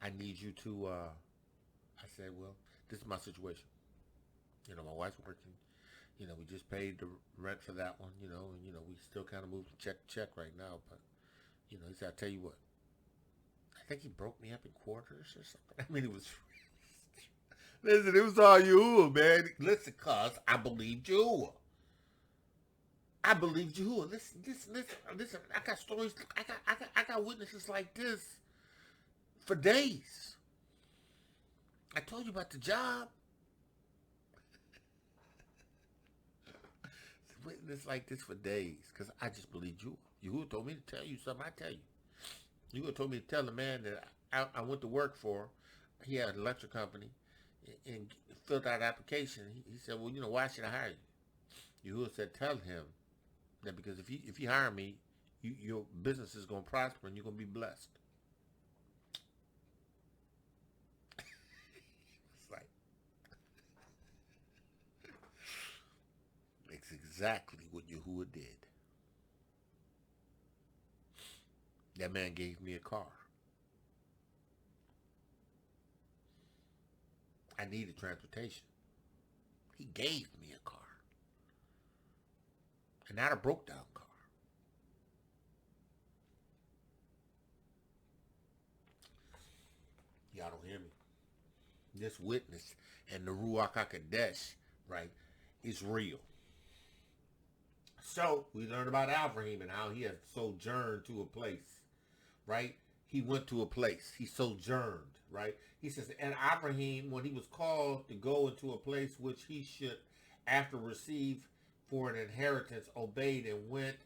I need you to, I said, well, this is my situation. My wife's working. We just paid the rent for that one, and, we still kind of moved check to check right now, but, he said, I'll tell you what, I think he broke me up in quarters or something. I mean, it was listen, it was all you, man. Listen, cuz I believed you. I believed you. Listen. I got stories. I got witnesses like this for days. I told you about the job. Witness like this for days, because I just believed you. You told me to tell you something, I tell you. You told me to tell the man that I went to work for. He had an electric company and filled out an application. He said, well, why should I hire you? You said, tell him that because if you hire me, your business is going to prosper and you're going to be blessed. It's like, it's exactly what Yahuwah did. That man gave me a car. I needed transportation. He gave me a car. And not a broke down car. Y'all don't hear me. This witness and the Ruach HaKodesh, right, is real. So, we learned about Avraham and how he had sojourned to a place, right? He went to a place. He sojourned, right? He says, and Avraham, when he was called to go into a place which he should, after receive for an inheritance, obeyed and went,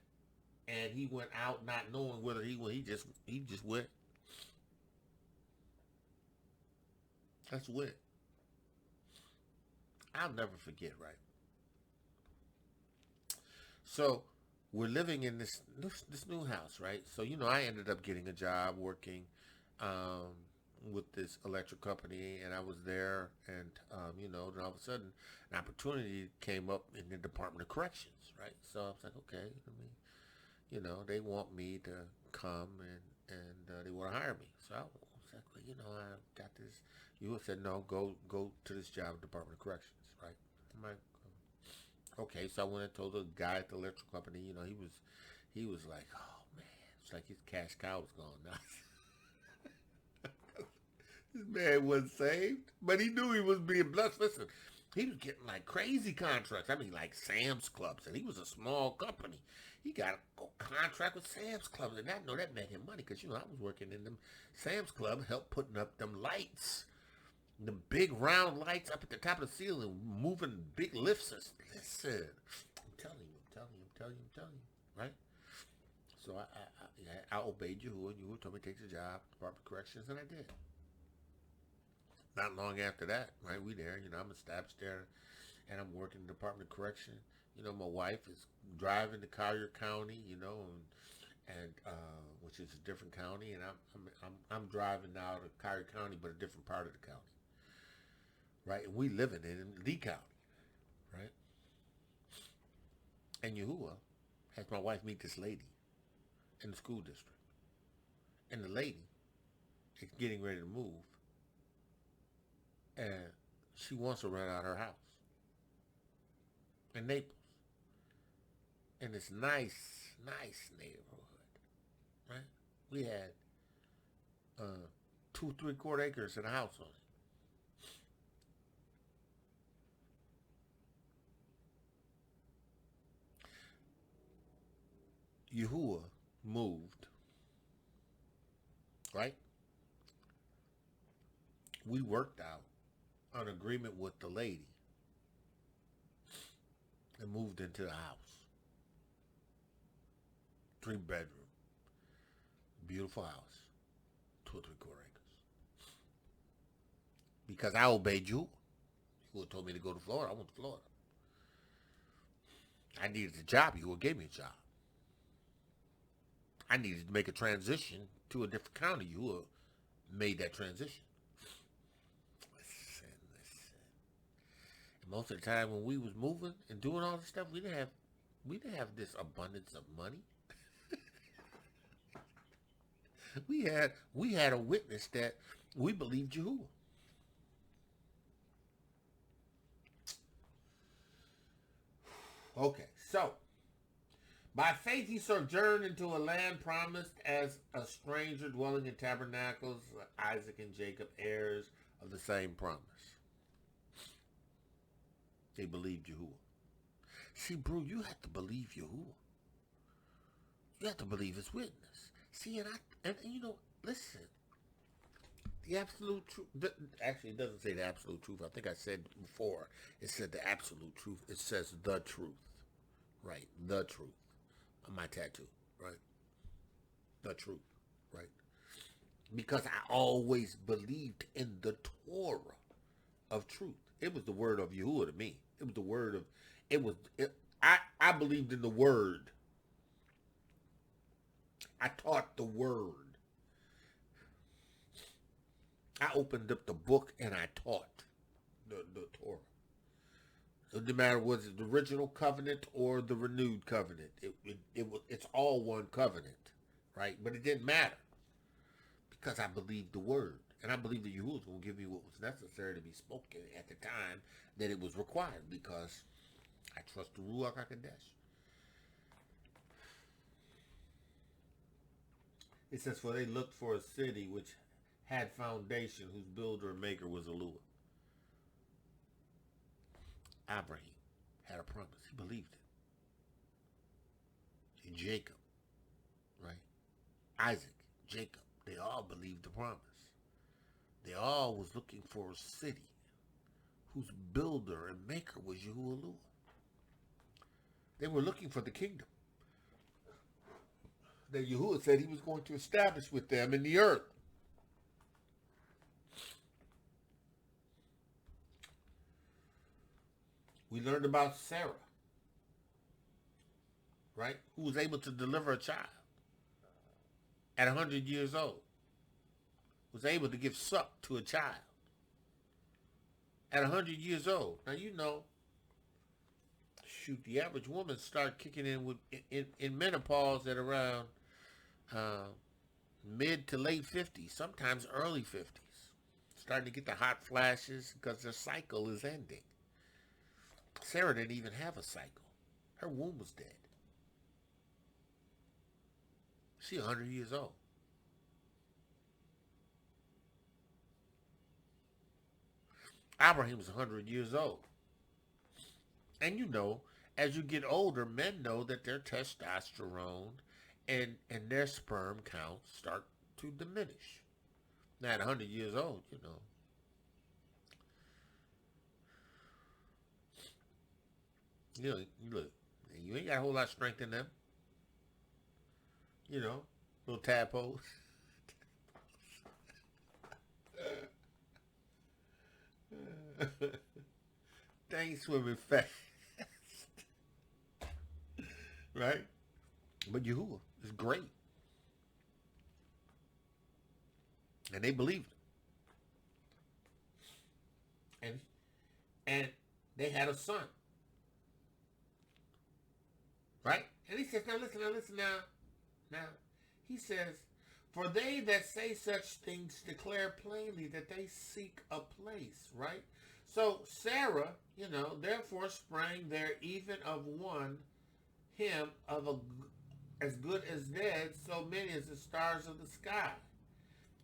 and he went out not knowing whether he went. He just went. That's went. I'll never forget, right? So we're living in this new house, right? So I ended up getting a job working with this electric company, and I was there, and then all of a sudden an opportunity came up in the Department of Corrections, right? So I was like, okay, they want me to come and they want to hire me. So I was like, well, I got this. You said no, go to this job at Department of Corrections, right? I'm like, okay, so I went and told the guy at the electrical company, he was like, oh man, it's like his cash cow was gone now. This man wasn't saved, but he knew he was being blessed. Listen, he was getting like crazy contracts. I mean, like Sam's Clubs, and he was a small company. He got a contract with Sam's Clubs, and I know that made him money because I was working in them Sam's Club, helped putting up them lights. The big round lights up at the top of the ceiling, moving big lifts. Listen, I'm telling you, right? So I obeyed Yahuwah, and Yahuwah told me to take the job, Department of Corrections, and I did. Not long after that, right, we there, I'm established there, and I'm working in the Department of Correction. My wife is driving to Collier County, and which is a different county, and I'm driving now to Collier County, but a different part of the county. Right, and we living in Lee County, right? And Yahuwah has my wife meet this lady in the school district. And the lady is getting ready to move. And she wants to rent out her house in Naples. In this nice neighborhood, right? We had 2 3/4 acres and a house on it. Yahuwah moved, right? We worked out an agreement with the lady and moved into the house. 3-bedroom, beautiful house, 2 3/4 acres. Because I obeyed you. You told me to go to Florida. I went to Florida. I needed a job. You gave me a job. I needed to make a transition to a different county. You made that transition. Listen. And most of the time when we was moving and doing all this stuff, we didn't have this abundance of money. we had a witness that we believed Yahuwah. Okay, so by faith he sojourned into a land promised as a stranger, dwelling in tabernacles, Isaac and Jacob, heirs of the same promise. They believed Yahuwah. See, bro, you have to believe Yahuwah. You have to believe his witness. See, and listen, The absolute truth. Actually, it doesn't say the absolute truth. I think I said before, it said the absolute truth. It says the truth. Right? The truth. On my tattoo. Right? The truth. Right? Because I always believed in the Torah of truth. It was the word of Yahuwah to me. It was the word of, I believed in the word. I taught the word. I opened up the book and I taught the Torah. So no matter was it the original covenant or the renewed covenant, it's all one covenant, right? But it didn't matter because I believed the word. And I believe that Yahuwah was going to give me what was necessary to be spoken at the time that it was required, because I trust the Ruach HaKodesh. It says, for they looked for a city which had foundation, whose builder and maker was Eloah. Avraham had a promise. He believed it. And Jacob, right? Isaac, Jacob, they all believed the promise. They all was looking for a city whose builder and maker was Yahuwah. They were looking for the kingdom that Yahuwah said he was going to establish with them in the earth. We learned about Sarah, right? Who was able to deliver a child at 100 years old. Was able to give suck to a child at 100 years old. Now, you know, shoot, the average woman start kicking in menopause at around mid to late 50s, sometimes early 50s. Starting to get the hot flashes because their cycle is ending. Sarah didn't even have a cycle. Her womb was dead. She's 100 years old. Abraham was 100 years old. And you know, as you get older, men know that their testosterone and their sperm counts start to diminish. Now at 100 years old, you know, look, you ain't got a whole lot of strength in them. You know, little tadpoles. They ain't swimming fast. Right? But Yahuwah is great. And they believed it. And they had a son. Right? And he says, now listen now. Now, he says, for they that say such things declare plainly that they seek a place, right? So Sarah, you know, therefore sprang there even of one, him of as good as dead, so many as the stars of the sky,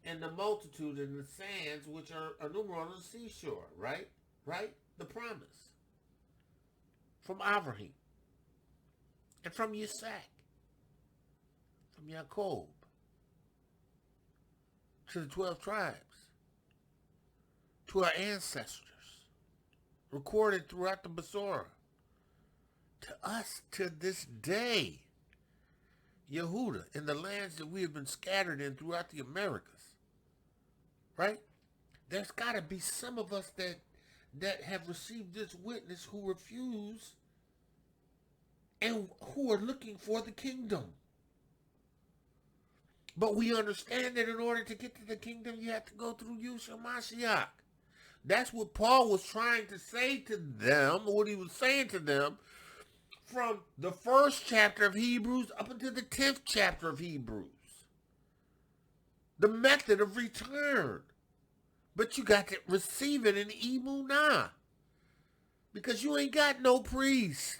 and the multitude in the sands which are innumerable on the seashore, right? Right? The promise from Avraham and from Yitschaq, from Aqov, to the 12 tribes, to our ancestors, recorded throughout the Besorah, to us to this day, Yehuda, in the lands that we have been scattered in throughout the Americas, right? There's got to be some of us that have received this witness who refuse and who are looking for the kingdom. But we understand that in order to get to the kingdom, you have to go through Yashar'el. That's what Paul was trying to say to them, what he was saying to them, from the first chapter of Hebrews up until the 10th chapter of Hebrews. The method of return. But you got to receive it in Emunah. Because you ain't got no priest.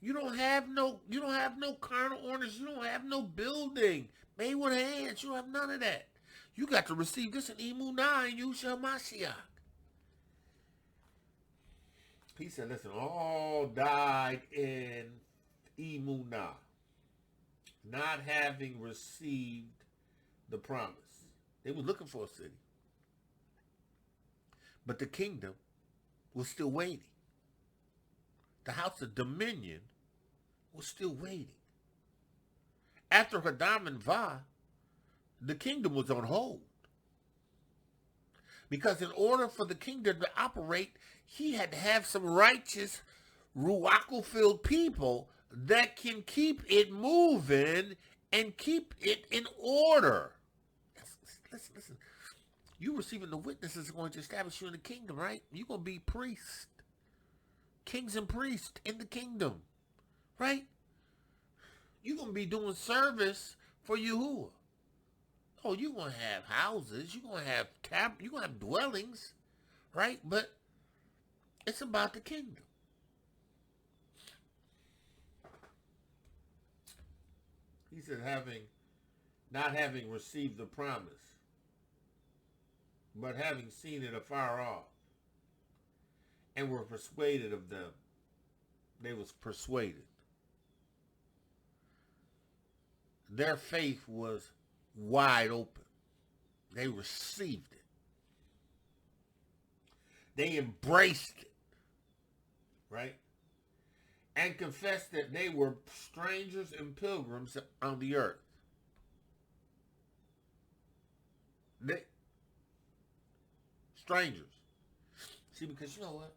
You don't have no carnal orders. You don't have no building made with hands. You don't have none of that. You got to receive this in Emunah and Yoceph. He said, listen, all died in Emunah, not having received the promise. They were looking for a city. But the kingdom was still waiting. The house of dominion was still waiting. After Hadam and Va, the kingdom was on hold. Because in order for the kingdom to operate, he had to have some righteous, ruach-filled people that can keep it moving and keep it in order. Listen. You receiving the witnesses is going to establish you in the kingdom, right? You're going to be priests. Kings and priests in the kingdom, right? You're going to be doing service for Yahuwah. Oh, you're going to have houses. You're going to have dwellings, right? But it's about the kingdom. He said, not having received the promise, but having seen it afar off, and were persuaded of them. They was persuaded. Their faith was wide open. They received it. They embraced it, right? And confessed that they were strangers and pilgrims on the earth. Strangers. See, because you know what?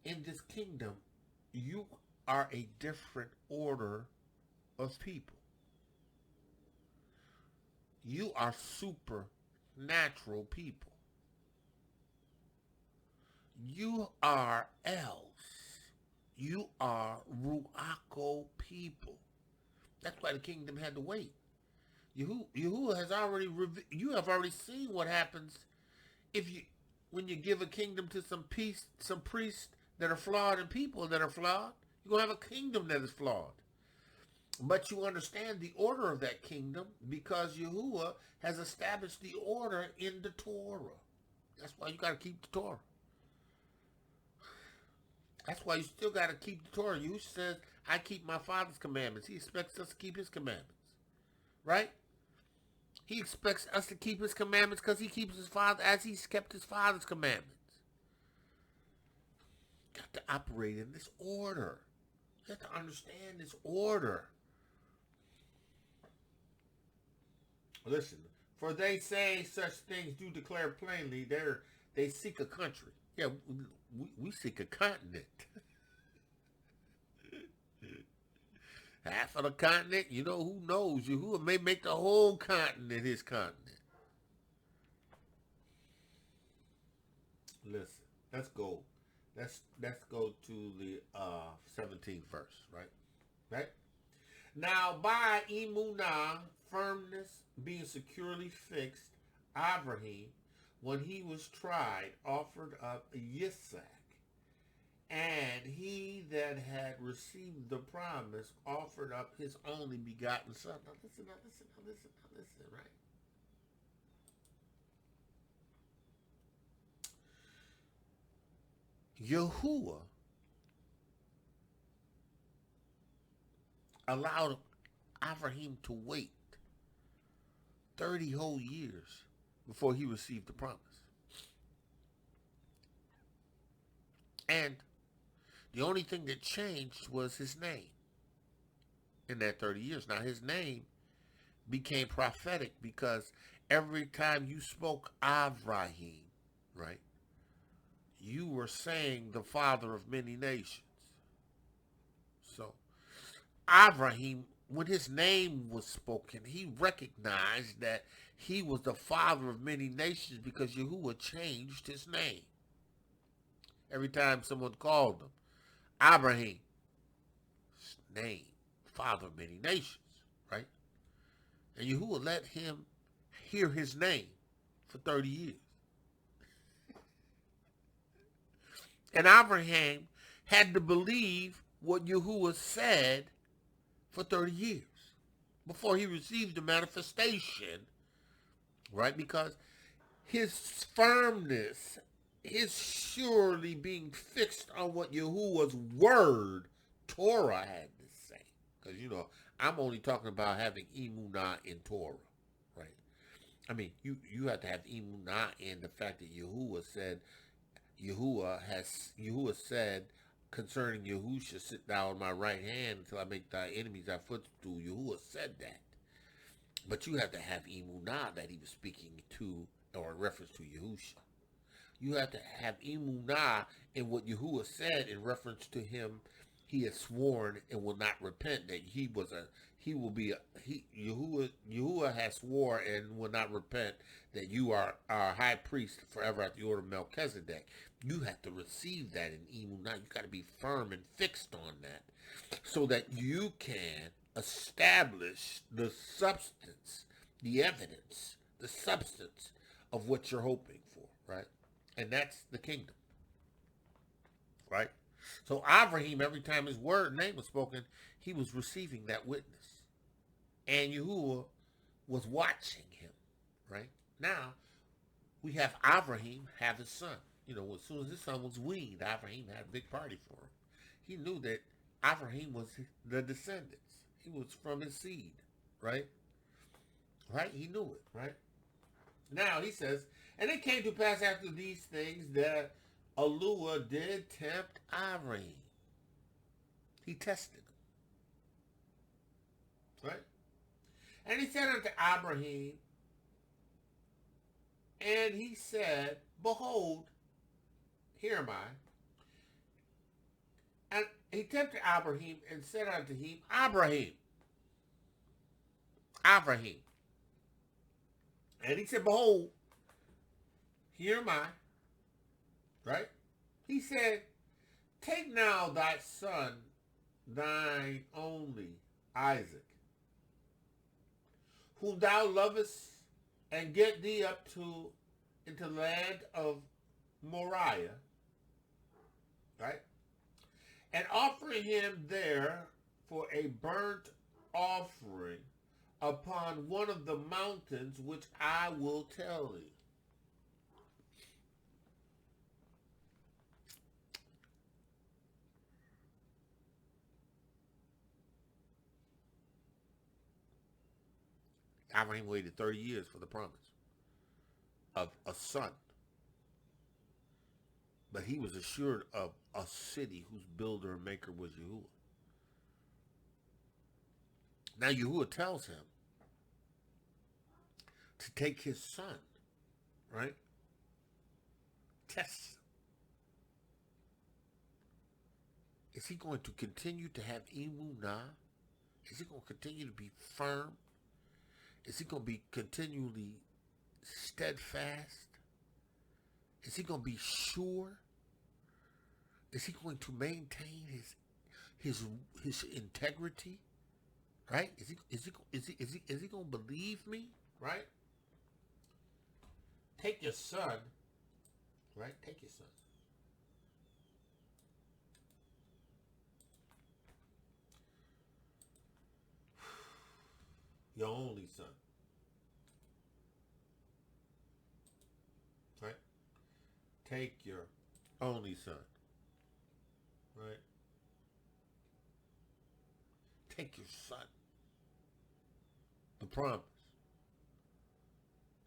In this kingdom, you are a different order of people. You are supernatural people. You are else. You are ruach people. That's why the kingdom had to wait. Yahuwah has already you have already seen what happens when you give a kingdom to some priests that are flawed and people that are flawed. You're going to have a kingdom that is flawed. But you understand the order of that kingdom because Yahuwah has established the order in the Torah. That's why you got to keep the Torah. That's why you still got to keep the Torah. Yahuwah says, I keep my Father's commandments. He expects us to keep his commandments. Right? He expects us to keep his commandments because he keeps his father as he's kept his father's commandments. You got to operate in this order. You have to understand this order. Listen, for they say such things do declare plainly, they seek a country. Yeah, we seek a continent. Half of the continent, you know, who knows? Yahuwah may make the whole continent his continent. Listen, let's go. Let's go to the 17th verse, right? Right? Now, by Emunah, firmness being securely fixed, Avraham, when he was tried, offered up Yitschaq. And he that had received the promise offered up his only begotten son. Now listen, right? Yahuwah allowed Avraham to wait 30 whole years before he received the promise. And the only thing that changed was his name in that 30 years. Now, his name became prophetic because every time you spoke Avraham, right, you were saying the father of many nations. So, Avraham, when his name was spoken, he recognized that he was the father of many nations because Yahuwah changed his name. Every time someone called him, Abraham, name, father of many nations, right? And Yahuwah let him hear his name for 30 years. And Abraham had to believe what Yahuwah said for 30 years before he received the manifestation, right? Because his firmness, his surely being fixed on what Yahuwah's word, Torah, had to say. Because, you know, I'm only talking about having Emunah in Torah, right? I mean, you have to have Emunah in the fact that Yahuwah said concerning Yahusha, sit thou on my right hand until I make thy enemies thy footstool. Yahuwah said that. But you have to have Emunah that he was speaking to, or in reference to Yahusha. You have to have Emunah in what Yahuwah said in reference to him. He has sworn and will not repent that Yahuwah has swore and will not repent that you are our high priest forever at the order of Melchizedek. You have to receive that in Emunah. You got to be firm and fixed on that so that you can establish the substance, the evidence, the substance of what you're hoping for, right? And that's the kingdom, right? So Avraham, every time his name was spoken, he was receiving that witness. And Yahuwah was watching him, right? Now, we have Avraham have his son. You know, as soon as his son was weaned, Avraham had a big party for him. He knew that Avraham was the descendants. He was from his seed, right? Right? He knew it, right? Now, he says, and it came to pass after these things that Eloah did tempt Avraham. He tested him. Right? And he said unto Abraham, and he said, behold, here am I. And he tempted Abraham and said unto him, Abraham. And he said, behold, here am I. Right? He said, take now thy son, thine only, Isaac, whom thou lovest, and get thee up into the land of Moriah, right? And offer him there for a burnt offering upon one of the mountains which I will tell thee. Abraham waited 30 years for the promise of a son. But he was assured of a city whose builder and maker was Yahuwah. Now Yahuwah tells him to take his son, right? Test him. Is he going to continue to have Emunah? Is he going to continue to be firm? Is he going to be continually steadfast? Is he going to be sure? Is he going to maintain his integrity? Right? Is he going to believe me? Right? Take your son. Right? Take your son. Your only son. Right? Take your only son. Right? Take your son. The promise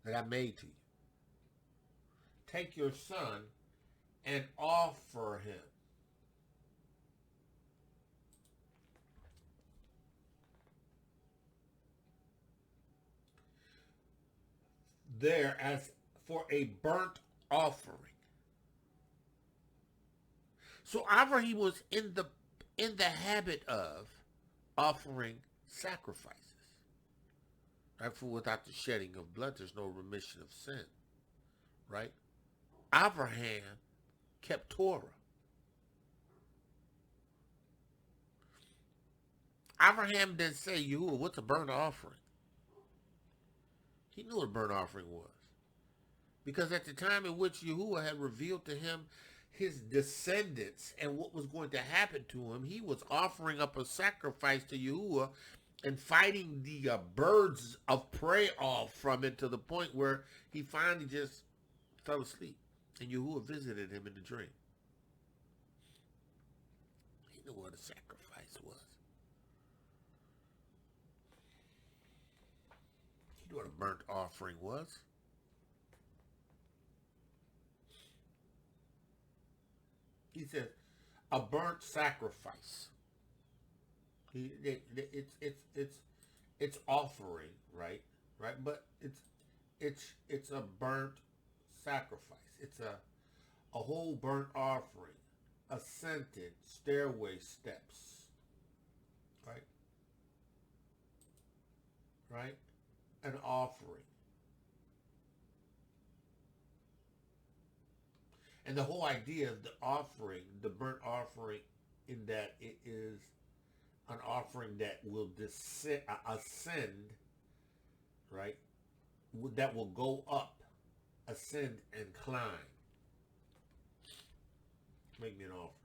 that I made to you. Take your son and offer him. There as for a burnt offering. So Avraham was in the habit of offering sacrifices. Right? For without the shedding of blood, there's no remission of sin. Right? Avraham kept Torah. Avraham didn't say, Yahuwah, what's a burnt offering? He knew what a burnt offering was. Because at the time in which Yahuwah had revealed to him his descendants and what was going to happen to him, he was offering up a sacrifice to Yahuwah and fighting the birds of prey off from it to the point where he finally just fell asleep. And Yahuwah visited him in the dream. He knew what a sacrifice was. You know what a burnt offering was? He says, a burnt sacrifice. It's offering, right? Right? But it's a burnt sacrifice. It's a whole burnt offering, ascended stairway steps, right? Right? An offering. And the whole idea of the offering, the burnt offering, in that it is an offering that will ascend, right? That will go up, ascend, and climb. Make me an offering.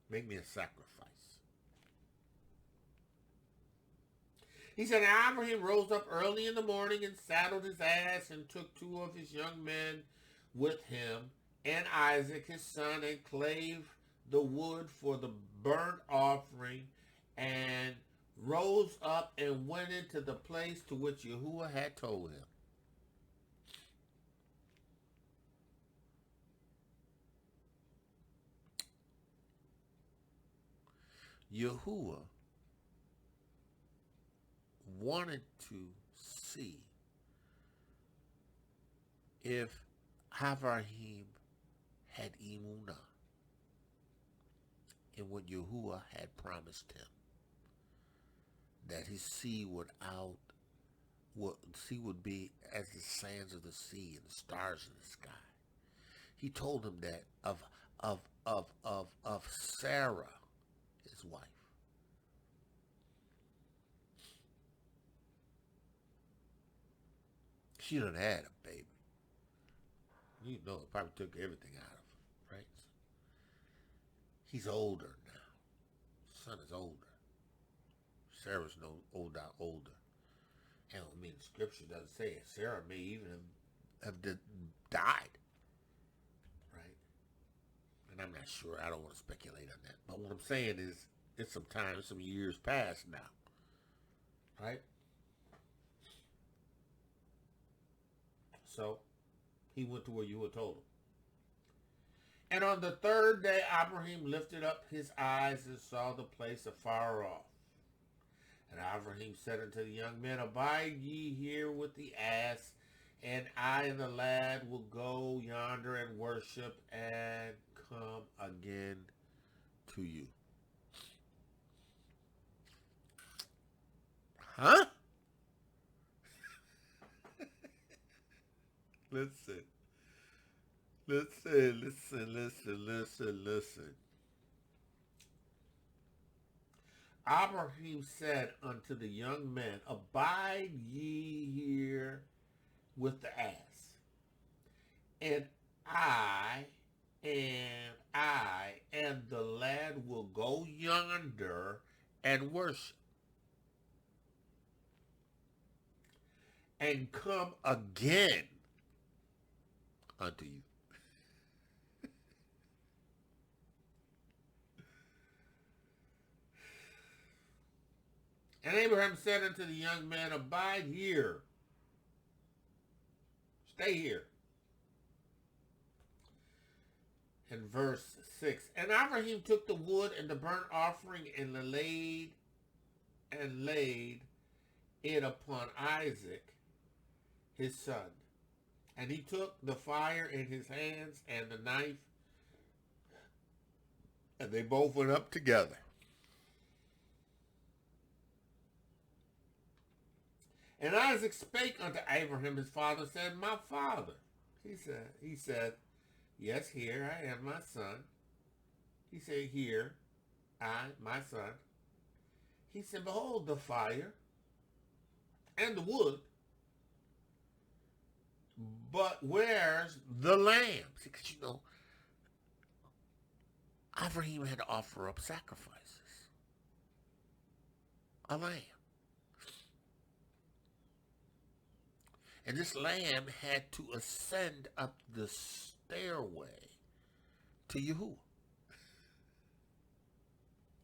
Make me a sacrifice. He said, Abraham rose up early in the morning and saddled his ass and took 2 of his young men with him and Isaac his son and clave the wood for the burnt offering and rose up and went into the place to which Yahuwah had told him. Yahuwah wanted to see if Avraham had Emunah in what Yahuwah had promised him, that his seed would be as the sands of the sea and the stars in the sky. He told him that of Sarah, his wife. She done had a baby. You know, it probably took everything out of him, right? He's older now. Son is older. Sarah's no older. And I mean, Scripture doesn't say it. Sarah may even have died, right? And I'm not sure. I don't want to speculate on that. But what I'm saying is, it's some years past now, right? So he went to where you were told him. And on the 3rd day, Abraham lifted up his eyes and saw the place afar off. And Abraham said unto the young men, Abide ye here with the ass, and I and the lad will go yonder and worship and come again to you. Huh? Listen. Abraham said unto the young men, Abide ye here with the ass, and I and the lad will go yonder and worship, and come again unto you. And Abraham said unto the young man, Abide here. Stay here. In verse 6. And Abraham took the wood and the burnt offering and laid it upon Isaac, his son. And he took the fire in his hands and the knife, and they both went up together. And Isaac spake unto Abraham his father, said, My father. He said, Yes, here I am, my son. He said, Here, my son. He said, Behold the fire and the wood, but where's the lamb? See, because Avraham had to offer up sacrifices. A lamb. And this lamb had to ascend up the stairway to Yahuwah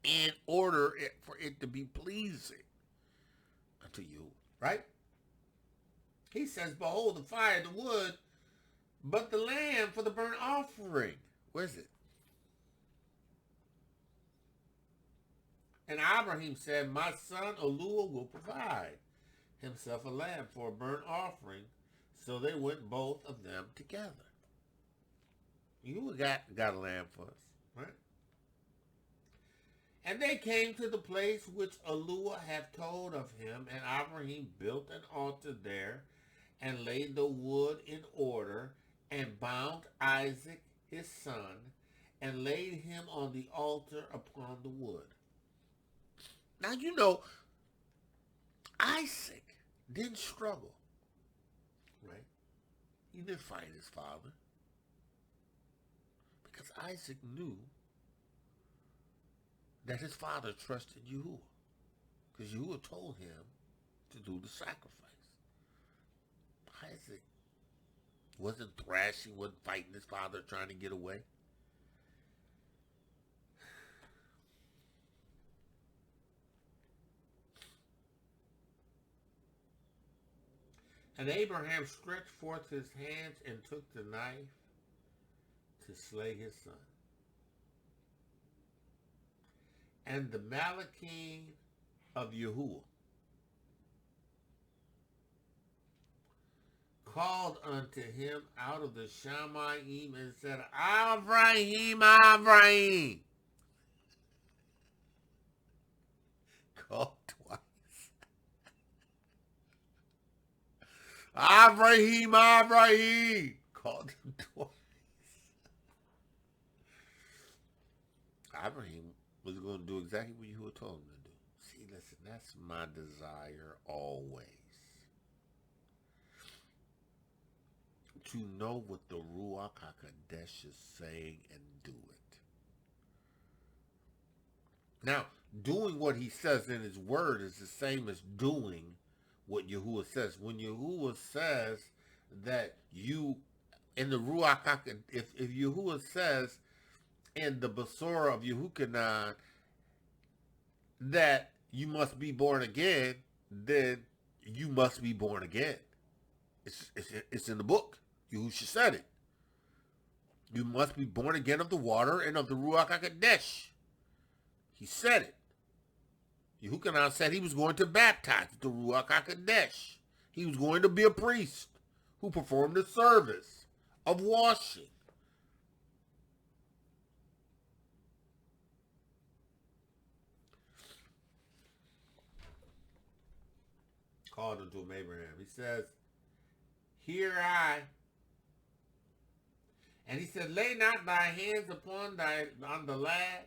in order for it to be pleasing unto you, right? He says, behold, the fire, the wood, but the lamb for the burnt offering. Where's it? And Avraham said, my son Elua will provide himself a lamb for a burnt offering. So they went both of them together. You got a lamb for us, right? And they came to the place which Elua had told of him, and Avraham built an altar there, and laid the wood in order, and bound Isaac his son, and laid him on the altar upon the wood. Now you know, Isaac didn't struggle, right? He didn't fight his father, because Isaac knew that his father trusted Yahuwah, because Yahuwah told him to do the sacrifice. Isaac wasn't thrashing, wasn't fighting his father, trying to get away. And Abraham stretched forth his hands and took the knife to slay his son. And the Malachim of Yahuwah called unto him out of the Shamayim and said, Avraham, Avraham. Called twice. Avraham, Avraham. Called him twice. Avraham was going to do exactly what you told him to do. See, listen, that's my desire always. To know what the Ruach HaKodesh is saying and do it. Now, doing what he says in his word is the same as doing what Yahuwah says. When Yahuwah says that you, in the Ruach HaKodesh, if Yahuwah says in the Basora of Yehukanan that you must be born again, then you must be born again. It's in the book. Yahushua said it. You must be born again of the water and of the Ruach HaKodesh. He said it. Yehukanan said he was going to baptize the Ruach HaKodesh. He was going to be a priest who performed the service of washing. Called unto him Abraham. He says, here I. And he said, lay not thy hands on the lad,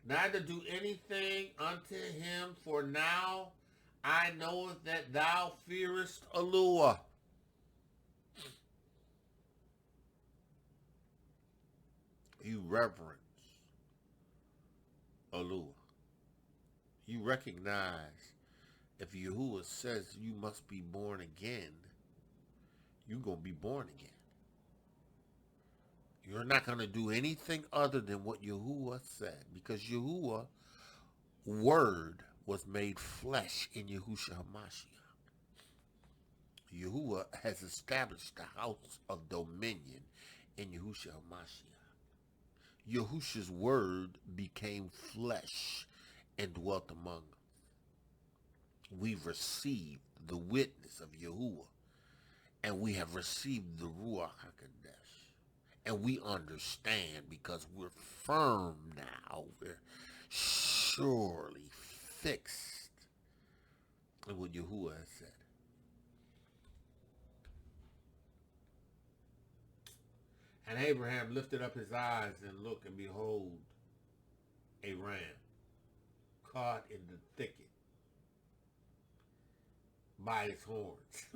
neither do anything unto him, for now I know that thou fearest Elua. You reverence Elua. You recognize if Yahuwah says you must be born again, you're going to be born again. You're not going to do anything other than what Yahuwah said, because Yahuwah word was made flesh in Yahushua HaMashiach. Yahuwah has established the house of dominion in Yahushua HaMashiach. Yahushua's word became flesh and dwelt among us. We've received the witness of Yahuwah, and we have received the Ruach HaKodesh. And we understand because we're firm now. We're surely fixed in what Yahuwah has said. And Abraham lifted up his eyes and looked, and behold, a ram caught in the thicket by its horns.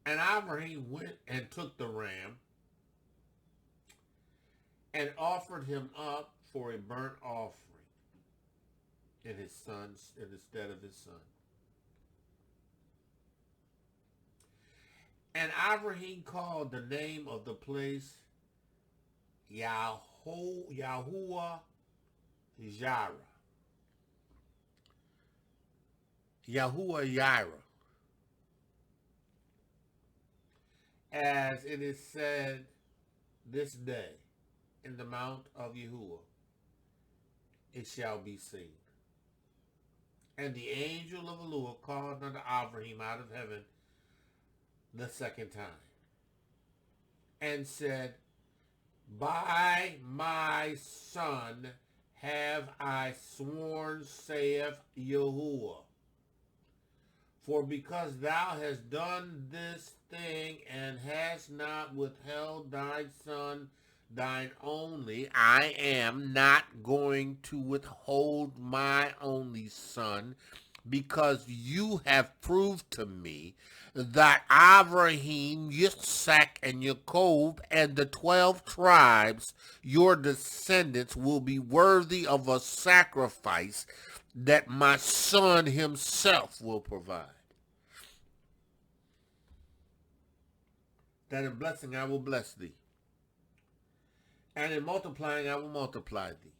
And Avraham went and took the ram and offered him up for a burnt offering in his son's, in the stead of his son. And Avraham called the name of the place Yahuwah Jireh. Yahuwah Jireh. As it is said this day in the mount of Yahuwah, it shall be seen. And the angel of Eloah called unto Avraham out of heaven the second time, and said, by my son have I sworn, saith Yahuwah, for because thou hast done this thing, and hast not withheld thy son, thine only, I am not going to withhold my only son, because you have proved to me that Avraham, Yitschaq, and Yaakov, and the 12 tribes, your descendants, will be worthy of a sacrifice that my son himself will provide. That in blessing I will bless thee, and in multiplying I will multiply thee.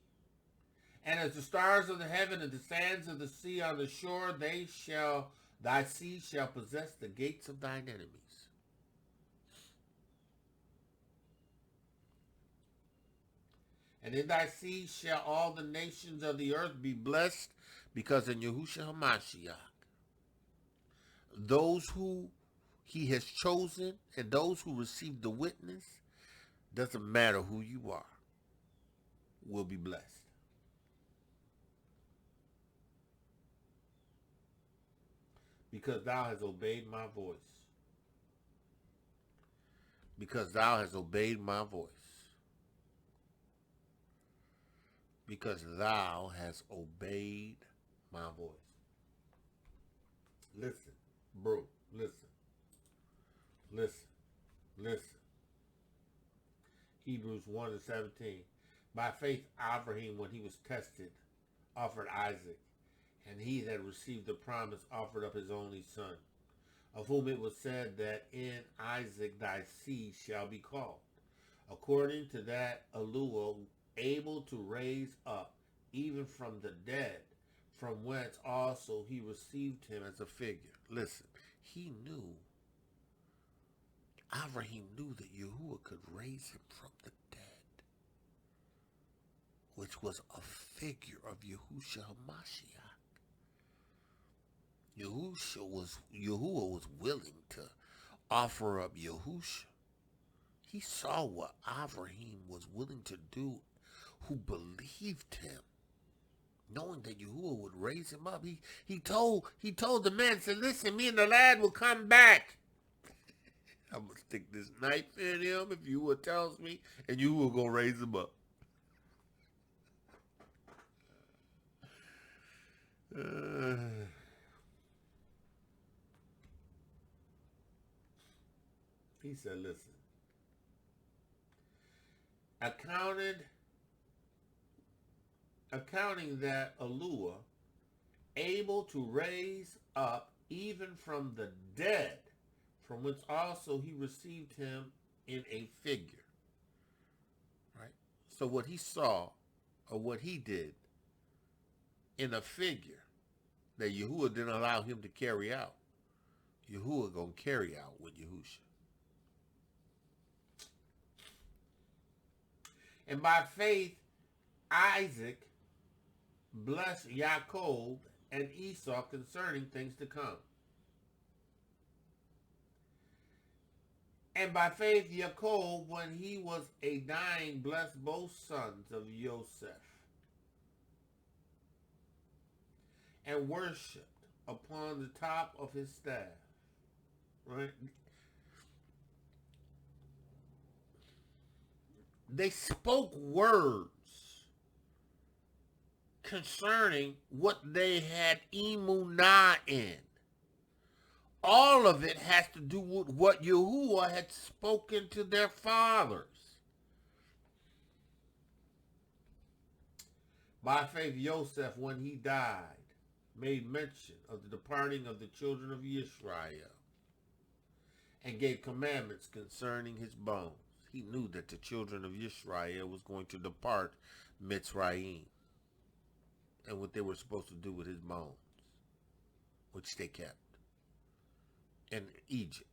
And as the stars of the heaven and the sands of the sea on the shore, thy seed shall possess the gates of thine enemies. And in thy seed shall all the nations of the earth be blessed, because in Yahushua HaMashiach, those who he has chosen and those who receive the witness, doesn't matter who you are, will be blessed. Because thou hast obeyed my voice. Because thou hast obeyed my voice. Because thou hast obeyed my voice. Listen, bro, listen. Listen, listen. Hebrews 1:17. By faith, Abraham, when he was tested, offered Isaac, and he that received the promise offered up his only son, of whom it was said that in Isaac thy seed shall be called, according to that Eloah, able to raise up even from the dead, from whence also he received him as a figure. Listen, he knew, Avraham knew that Yahuwah could raise him from the dead, which was a figure of Yahushua HaMashiach. Yahuwah was willing to offer up Yahushua. He saw what Avraham was willing to do, who believed him, knowing that Yahuwah would raise him up. He told the man, said, listen, me and the lad will come back. I'm going to stick this knife in him if Yahuwah tells me, and Yahuwah going to raise him up. He said, listen, accounting that Eloah, able to raise up even from the dead, from which also he received him in a figure. Right? So what he saw, or what he did in a figure that Yahuwah didn't allow him to carry out, Yahuwah going to carry out with Yahushua. And by faith, Isaac blessed Yaakov and Esau concerning things to come. And by faith, Yaakov, when he was a dying, blessed both sons of Yoceph, and worshipped upon the top of his staff. Right? They spoke words concerning what they had Emunah in. All of it has to do with what Yahuwah had spoken to their fathers. By faith, Yoceph, when he died, made mention of the departing of the children of Yisrael, and gave commandments concerning his bones. He knew that the children of Yisrael was going to depart Mitzrayim and what they were supposed to do with his bones, which they kept in Egypt.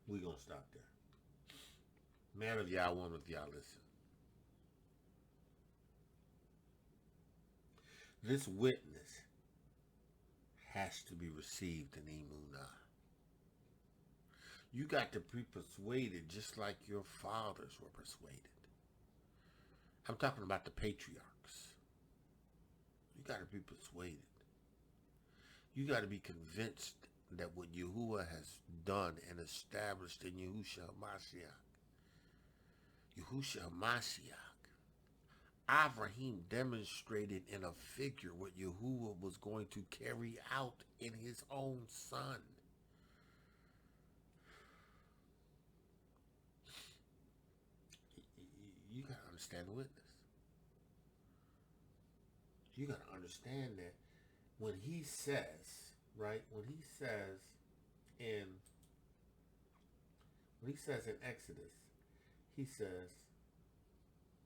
We're going to stop there. Man of Yah, woman of Yah, listen. This witness has to be received in Emunah. You got to be persuaded just like your fathers were persuaded. I'm talking about the patriarchs. You got to be persuaded. You got to be convinced that what Yahuwah has done and established in Yahushua Mashiach, Avraham demonstrated in a figure what Yahuwah was going to carry out in his own son. You got to understand the witness. You got to understand that when he says, right, when he says in Exodus, he says,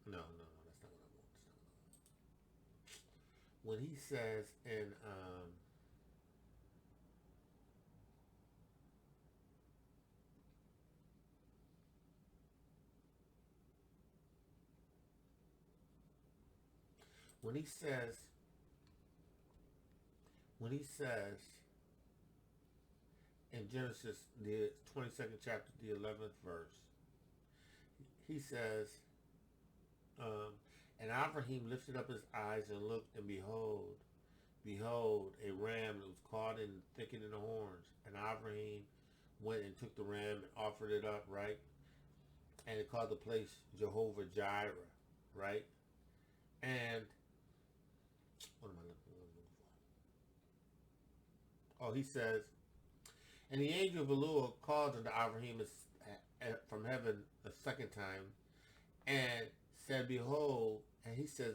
no, that's not what I want. When he says in when he says in Genesis, the 22nd chapter, the 11th verse, he says, and Avraham lifted up his eyes and looked, and behold, a ram that was caught in thicket in the horns. And Avraham went and took the ram and offered it up, right? And it called the place Jehovah Jireh, right? And what am I looking for? Oh, he says, and the angel of Eloah called unto Avraham from heaven a second time, and said, behold, and he says,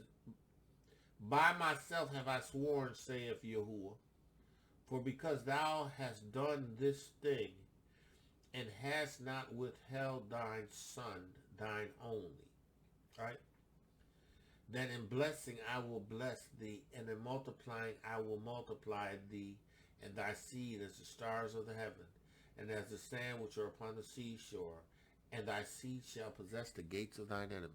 by myself have I sworn, saith Yahuwah, for because thou hast done this thing, and hast not withheld thine son, thine only, right? Then in blessing I will bless thee, and in multiplying I will multiply thee, and thy seed as the stars of the heaven, and as the sand which are upon the seashore, and thy seed shall possess the gates of thine enemies.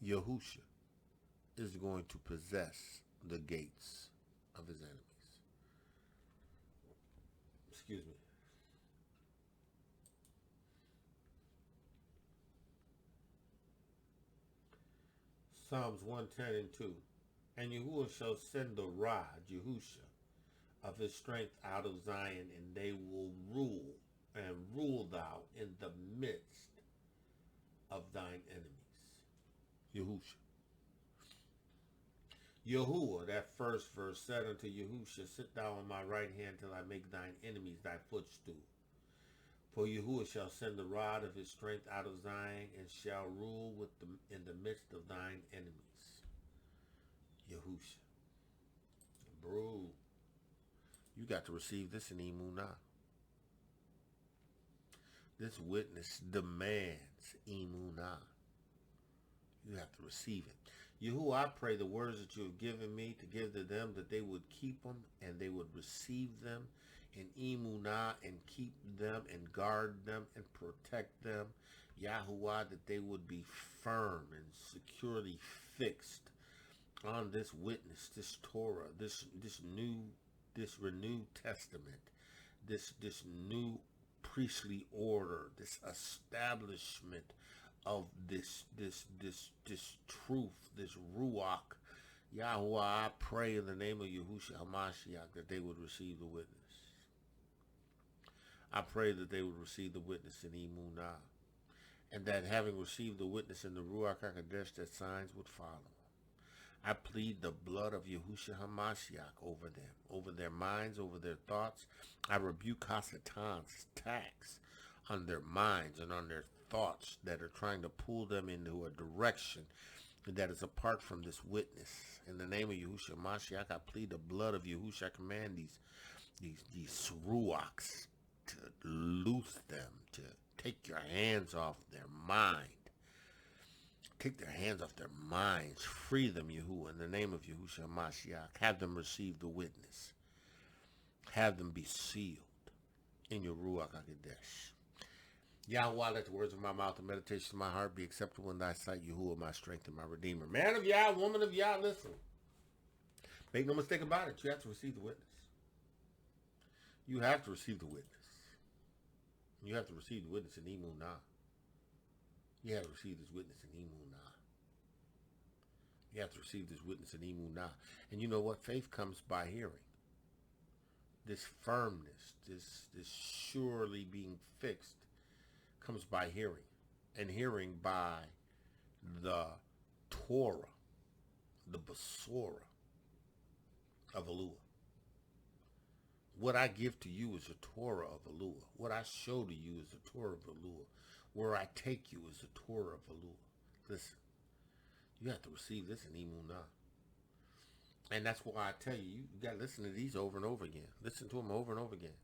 Yahusha is going to possess the gates of his enemies. Excuse me. Psalms 110 and 2. And Yahuwah shall send the rod, Yahusha, of his strength out of Zion, and they will rule, and rule thou in the midst of thine enemies. Yahusha. Yahuwah, that first verse, said unto Yahusha, sit thou on my right hand till I make thine enemies thy footstool. For Yahuwah shall send the rod of his strength out of Zion, and shall rule in the midst of thine enemies. Yahusha. Bro, you got to receive this in Emunah. This witness demands Emunah. You have to receive it. Yahuwah, I pray the words that you have given me to give to them, that they would keep them and they would receive them in Emunah and keep them and guard them and protect them. Yahuwah, that they would be firm and securely fixed on this witness, this Torah, this renewed testament, this new priestly order, this establishment of this truth, this ruach. Yahuwah, I pray in the name of Yahushua HaMashiach that they would receive the witness. I pray that they would receive the witness in Emunah, and that having received the witness in the Ruach HaKodesh, that signs would follow. I plead the blood of Yahushua HaMashiach over them, over their minds, over their thoughts. I rebuke Hasatan's attacks on their minds and on their thoughts that are trying to pull them into a direction that is apart from this witness. In the name of Yahushua Mashiach, I plead the blood of Yahushua. I command these ruachs to loose them, to take your hands off their mind. Take their hands off their minds. Free them, Yahuwah, in the name of Yahushua Mashiach. Have them receive the witness. Have them be sealed in your Ruach HaKodesh. Yahweh, let the words of my mouth and meditation of my heart be acceptable in thy sight, Yahuwah, my strength and my redeemer. Man of Yah, woman of Yah, listen. Make no mistake about it. You have to receive the witness. You have to receive the witness. You have to receive the witness in Emunah. You have to receive this witness in Emunah. You have to receive this witness in Emunah. And you know what? Faith comes by hearing. This firmness, this surely being fixed, comes by hearing. And hearing by the Torah, the Besorah of Elohiym. What I give to you is the Torah of Elohiym. What I show to you is the Torah of Elohiym. Where I take you is the Torah of Elohiym. Listen, you have to receive this in Emunah. And that's why I tell you, you got to listen to these over and over again. Listen to them over and over again.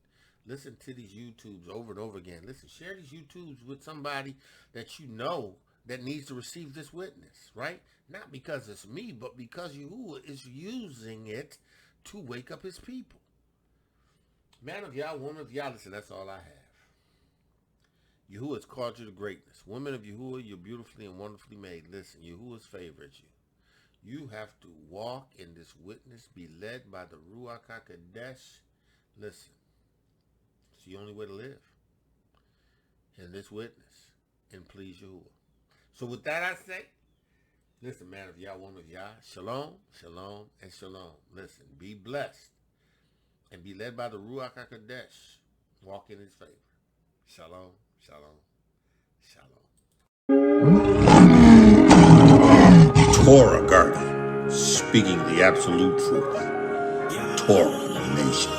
Listen to these YouTubes over and over again. Listen, share these YouTubes with somebody that you know that needs to receive this witness, right? Not because it's me, but because Yahuwah is using it to wake up his people. Man of Yah, woman of Yah, listen, that's all I have. Yahuwah has called you to greatness. Women of Yahuwah, you're beautifully and wonderfully made. Listen, Yahuwah's favored you. You have to walk in this witness, be led by the Ruach HaKodesh. Listen, it's the only way to live in this witness and please Yahuwah. So with that I say, listen, man of Yah, woman of Yah, shalom, shalom, and shalom. Listen, be blessed and be led by the Ruach HaKodesh. Walk in his favor. Shalom, shalom, shalom. Torah Guardian, speaking the absolute truth. Torah Nation.